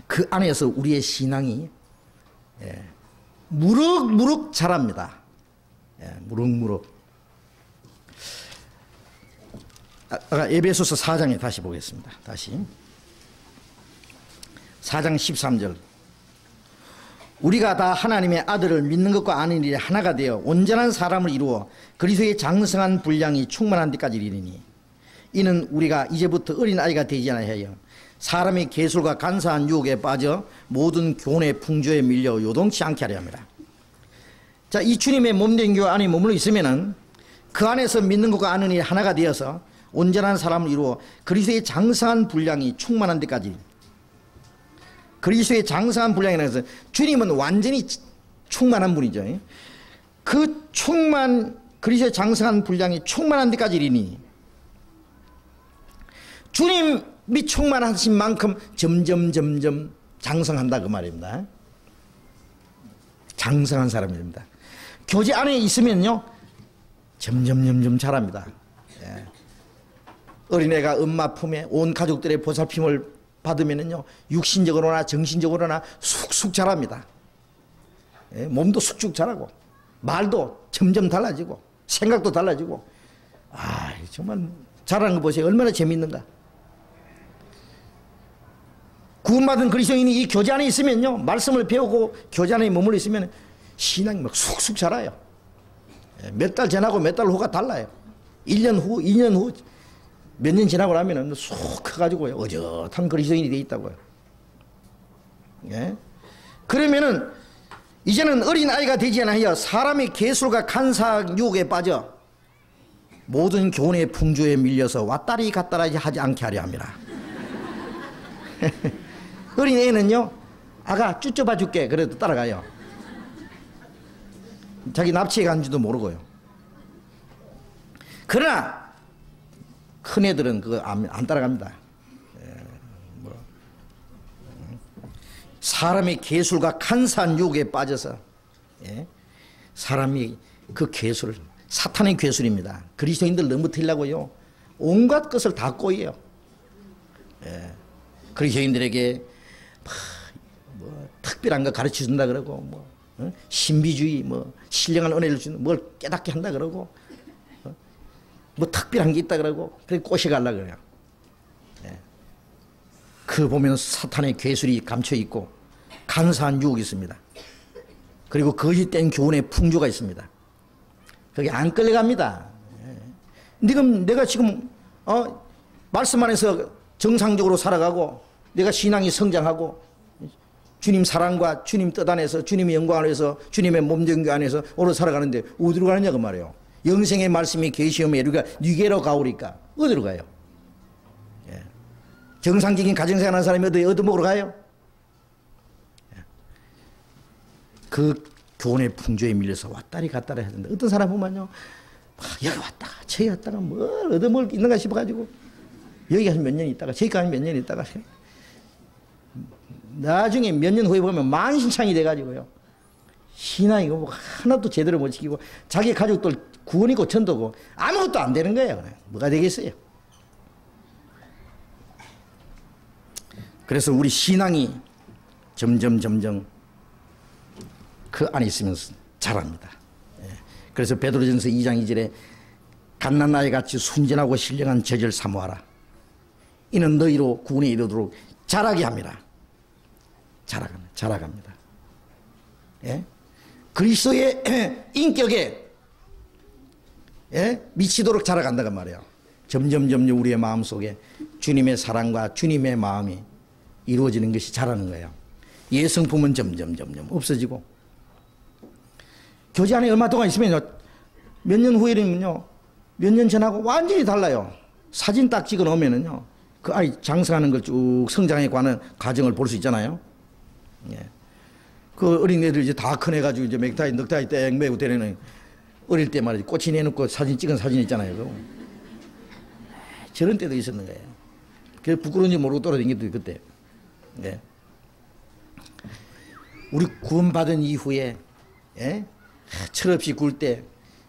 그 안에서 우리의 신앙이 무럭무럭 자랍니다. 무럭무럭. 아까 에베소서 4장에 다시 보겠습니다. 다시 4장 13절. 우리가 다 하나님의 아들을 믿는 것과 아는 일이 하나가 되어 온전한 사람을 이루어 그리스도의 장성한 분량이 충만한 데까지 이르니 이는 우리가 이제부터 어린아이가 되지 않아야 사람의 계술과 간사한 유혹에 빠져 모든 교훈의 풍조에 밀려 요동치 않게 하려 합니다. 자, 이 주님의 몸된 교회 안에 머물러 있으면은 그 안에서 믿는 것과 아는 일이 하나가 되어서 온전한 사람을 이루어 그리스도의 장성한 분량이 충만한 데까지. 그리스도의 장성한 분량이라고 해서 주님은 완전히 충만한 분이죠. 그 그리스도의 장성한 분량이 충만한 데까지 이르니 주님이 충만하신 만큼 점점 장성한다 그 말입니다. 장성한 사람입니다. 교제 안에 있으면요 점점 자랍니다. 예. 어린애가 엄마 품에 온 가족들의 보살핌을 받으면은요 육신적으로나 정신적으로나 쑥쑥 자랍니다. 예, 몸도 쑥쑥 자라고 말도 점점 달라지고 생각도 달라지고 정말 자라는 거 보세요. 얼마나 재밌는가. 구원받은 그리스도인이 이 교제 안에 있으면요, 말씀을 배우고 교제 안에 머물러 있으면 신앙이 막 쑥쑥 자라요. 몇 달 전하고 몇 달 후가 달라요. 1년 후, 2년 후, 몇 년 지나고 나면 쑥 커가지고요, 어젓한 그리스도인이 돼 있다고요. 예? 그러면은 이제는 어린아이가 되지 않아야 사람의 계술과 간사한 유혹에 빠져 모든 교훈의 풍조에 밀려서 왔다리 갔다리 하지 않게 하려 합니다. 어린애는요, 아가 쭈쭈봐 줄게 그래도 따라가요. 자기 납치해 간지도 모르고요. 그러나 큰애들은 그거 안 따라갑니다. 사람의 계술과 간사한 유혹에 빠져서, 예? 사람이 그 계술, 사탄의 계술입니다. 그리스도인들 넘어뜨리려고요, 온갖 것을 다 꼬여요. 예. 그리스도인들에게 뭐 특별한 거 가르쳐 준다 그러고, 신비주의, 신령한 은혜를 주는 뭘 깨닫게 한다 그러고, 뭐 특별한 게 있다 그러고, 그래 꼬셔가려고 그래요. 예. 그 보면 사탄의 괴술이 감춰 있고 간사한 유혹이 있습니다. 그리고 거짓된 교훈의 풍조가 있습니다. 거기 안 끌려갑니다. 내가 지금 말씀 안에서 정상적으로 살아가고 내가 신앙이 성장하고 주님 사랑과 주님 뜻 안에서 주님의 영광 안에서 주님의 몸정교 안에서 오래 살아가는데 어디로 가느냐고 말이에요. 영생의 말씀이 계시오며 우리가 니게로 가오리까 어디로 가요? 예. 정상적인 가정생활 하는 사람이 어디 얻어먹으러 가요? 예. 그 교훈의 풍조에 밀려서 왔다리 갔다리 하는데 어떤 사람 보면요, 여기 왔다가 저기 왔다가 뭘 얻어먹을 게 있는가 싶어가지고 여기 가서 몇 년 있다가 저기 가서 몇 년 있다가 나중에 몇 년 후에 보면 만신창이 돼가지고요, 신앙이 뭐 하나도 제대로 못 지키고 자기 가족들 구원이고 전도고 아무것도 안 되는 거예요. 뭐가 되겠어요? 그래서 우리 신앙이 점점 그 안에 있으면 자랍니다. 그래서 베드로전서 2장 2절에 갓난아이 같이 순전하고 신령한 저절 사모하라. 이는 너희로 구원에 이르도록 자라게 합니다. 자라갑니다. 예? 그리스도의 인격에 미치도록 자라간다고 말이에요. 점점 우리의 마음속에 주님의 사랑과 주님의 마음이 이루어지는 것이 자라는 거예요. 예성품은 점점 없어지고, 교제 안에 얼마 동안 있으면요, 몇 년 후에는요, 몇 년 전하고 완전히 달라요. 사진 딱 찍어 놓으면은요, 그 아이 장성하는 걸 쭉 성장해 가는 과정을 볼 수 있잖아요. 예. 그 어린애들 이제 다 커내가지고 이제 넥타이 땡 매고 데리는 어릴 때 말이지, 꽃이 내놓고 사진 찍은 사진 있잖아요. 그거. 저런 때도 있었는 거예요. 그래서 부끄러운지 모르고 돌아다니기도 그때. 예. 우리 구원받은 이후에, 예? 철없이 굴 때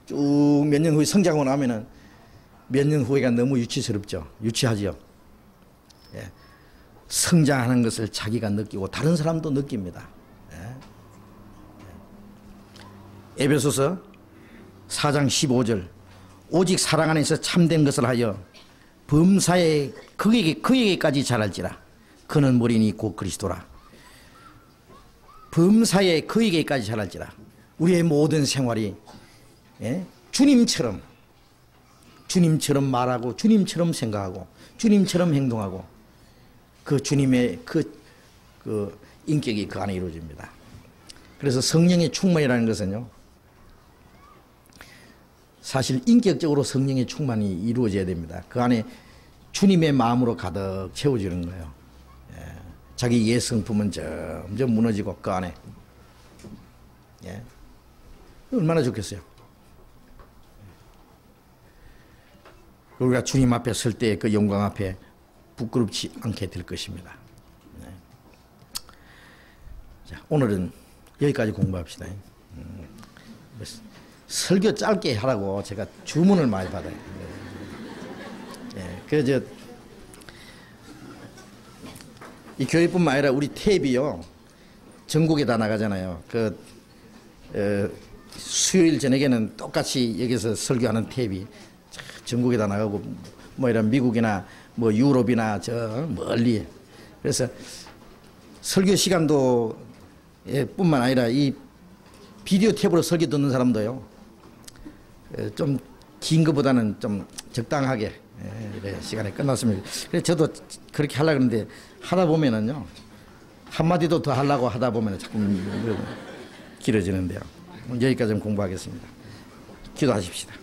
쭉 몇 년 후에 성장하고 나면은 몇 년 후에가 너무 유치스럽죠. 유치하죠. 예. 성장하는 것을 자기가 느끼고 다른 사람도 느낍니다. 예. 에베소서 4장 15절 오직 사랑 안에서 참된 것을 하여 범사에 그에게까지 자랄지라. 그는 머리니 곧 그리스도라. 범사에 그에게까지 자랄지라. 우리의 모든 생활이, 예? 주님처럼 말하고 주님처럼 생각하고 주님처럼 행동하고 그 주님의 그 인격이 그 안에 이루어집니다. 그래서 성령의 충만이라는 것은요, 사실 인격적으로 성령의 충만이 이루어져야 됩니다. 그 안에 주님의 마음으로 가득 채워지는 거예요. 예. 자기 예성품은 점점 무너지고 그 안에, 예. 얼마나 좋겠어요. 우리가 주님 앞에 설 때 그 영광 앞에 부끄럽지 않게 될 것입니다. 네. 자, 오늘은 여기까지 공부합시다. 설교 짧게 하라고 제가 주문을 많이 받아요. 네. 그래서 이 교회뿐만 아니라 우리 탭이요, 전국에 다 나가잖아요. 수요일 저녁에는 똑같이 여기서 설교하는 탭이 전국에 다 나가고 뭐 이런 미국이나 뭐 유럽이나 저 멀리. 그래서 설교 시간도 뿐만 아니라 이 비디오 탭으로 설교 듣는 사람도요, 좀 긴 것보다는 좀 적당하게 이래 시간이 끝났습니다. 그래서 저도 그렇게 하려고 그러는데 하다 보면은요, 한마디도 더 하려고 하다 보면 자꾸 길어지는데요. 여기까지 좀 공부하겠습니다. 기도하십시다.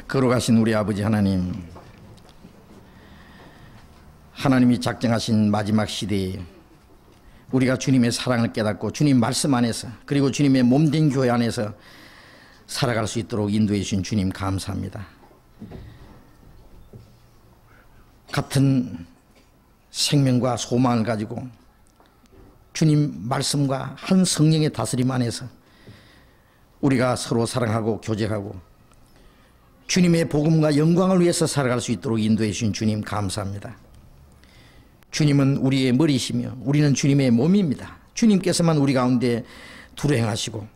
걸어가신 우리 아버지 하나님, 하나님이 작정하신 마지막 시대에 우리가 주님의 사랑을 깨닫고 주님 말씀 안에서, 그리고 주님의 몸된 교회 안에서 살아갈 수 있도록 인도해 주신 주님 감사합니다. 같은 생명과 소망을 가지고 주님 말씀과 한 성령의 다스림 안에서 우리가 서로 사랑하고 교제하고 주님의 복음과 영광을 위해서 살아갈 수 있도록 인도해 주신 주님 감사합니다. 주님은 우리의 머리시며 우리는 주님의 몸입니다. 주님께서만 우리 가운데 두루행하시고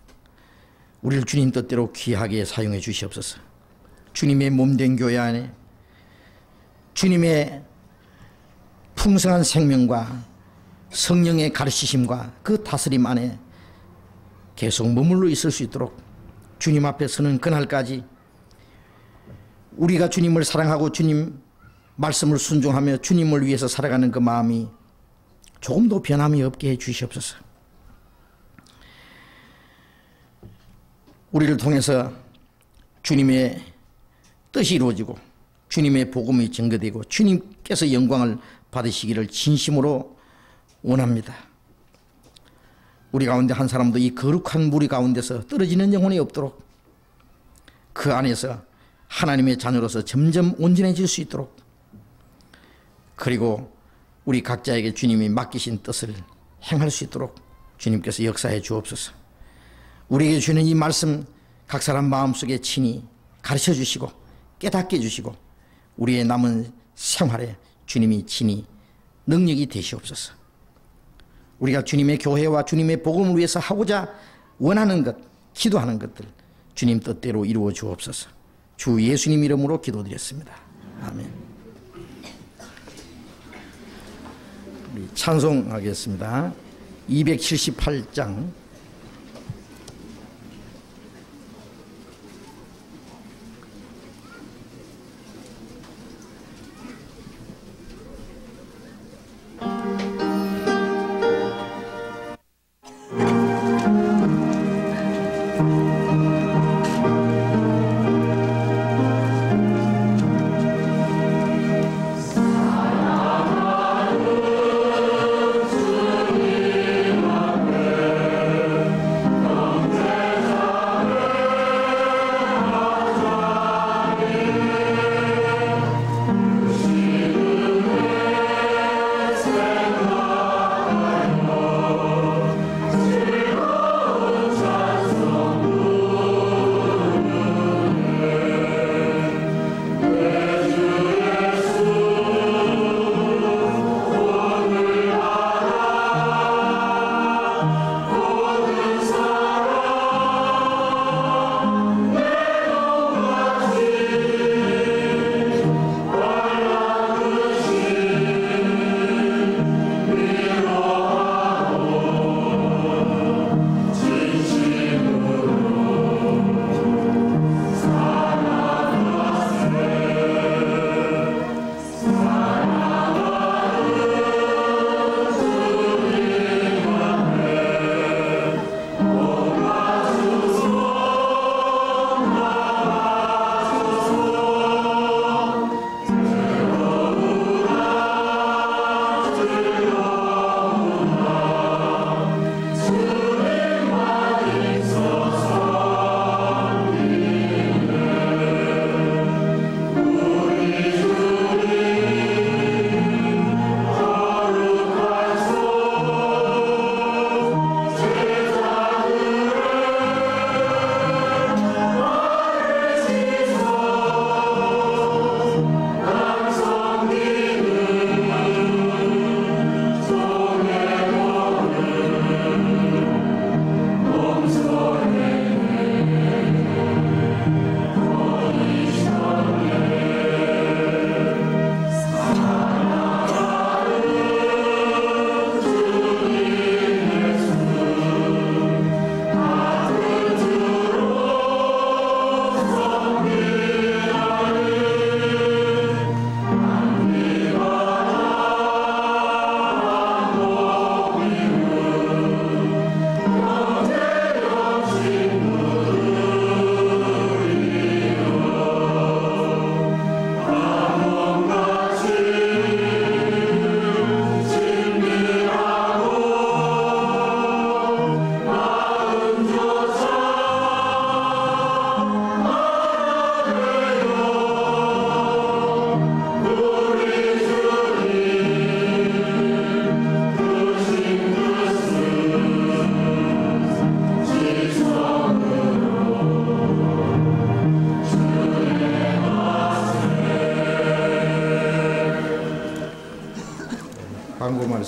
우리를 주님 뜻대로 귀하게 사용해 주시옵소서. 주님의 몸된 교회 안에 주님의 풍성한 생명과 성령의 가르치심과 그 다스림 안에 계속 머물러 있을 수 있도록 주님 앞에 서는 그날까지 우리가 주님을 사랑하고 주님 말씀을 순종하며 주님을 위해서 살아가는 그 마음이 조금도 변함이 없게 해 주시옵소서. 우리를 통해서 주님의 뜻이 이루어지고 주님의 복음이 증거되고 주님께서 영광을 받으시기를 진심으로 원합니다. 우리 가운데 한 사람도 이 거룩한 무리 가운데서 떨어지는 영혼이 없도록 그 안에서 하나님의 자녀로서 점점 온전해질 수 있도록, 그리고 우리 각자에게 주님이 맡기신 뜻을 행할 수 있도록 주님께서 역사해 주옵소서. 우리에게 주는 이 말씀 각 사람 마음속에 친히 가르쳐 주시고 깨닫게 해주시고 우리의 남은 생활에 주님이 친히 능력이 되시옵소서. 우리가 주님의 교회와 주님의 복음을 위해서 하고자 원하는 것, 기도하는 것들 주님 뜻대로 이루어 주옵소서. 주 예수님 이름으로 기도드렸습니다. 아멘. 우리 찬송하겠습니다. 278장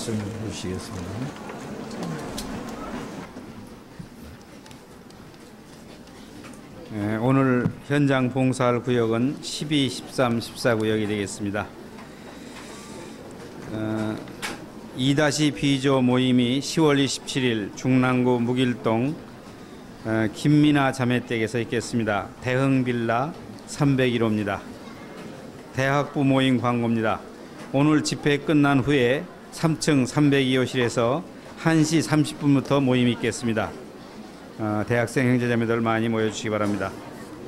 말씀해 주시겠습니다. 오늘 현장 봉사할 구역은 12, 13, 14구역이 되겠습니다. 2-B조 모임이 10월 27일 중랑구 묵일동 김민아 자매댁에서 있겠습니다. 대흥빌라 301호입니다. 대학부 모임 광고입니다. 오늘 집회 끝난 후에 3층 302호실에서 1시 30분부터 모임이 있겠습니다. 대학생 형제자매들 많이 모여주시기 바랍니다.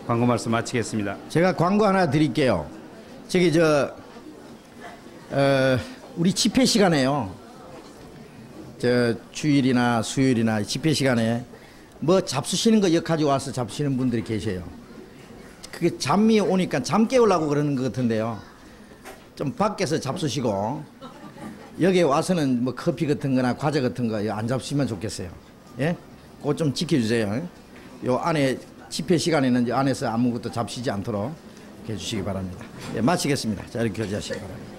광고 말씀 마치겠습니다. 제가 광고 하나 드릴게요. 저기 우리 집회 시간에요. 주일이나 수요일이나 집회 시간에 뭐 잡수시는 거 가지고 와서 잡수시는 분들이 계셔요. 그게 잠이 오니까 잠 깨우려고 그러는 것 같은데요. 좀 밖에서 잡수시고 여기에 와서는 뭐 커피 같은 거나 과자 같은 거 안 잡수시면 좋겠어요. 예? 그거 좀 지켜주세요. 요 안에 집회 시간에는 안에서 아무것도 잡수시지 않도록 해주시기 바랍니다. 예, 마치겠습니다. 자, 이렇게 교제하시기 바랍니다.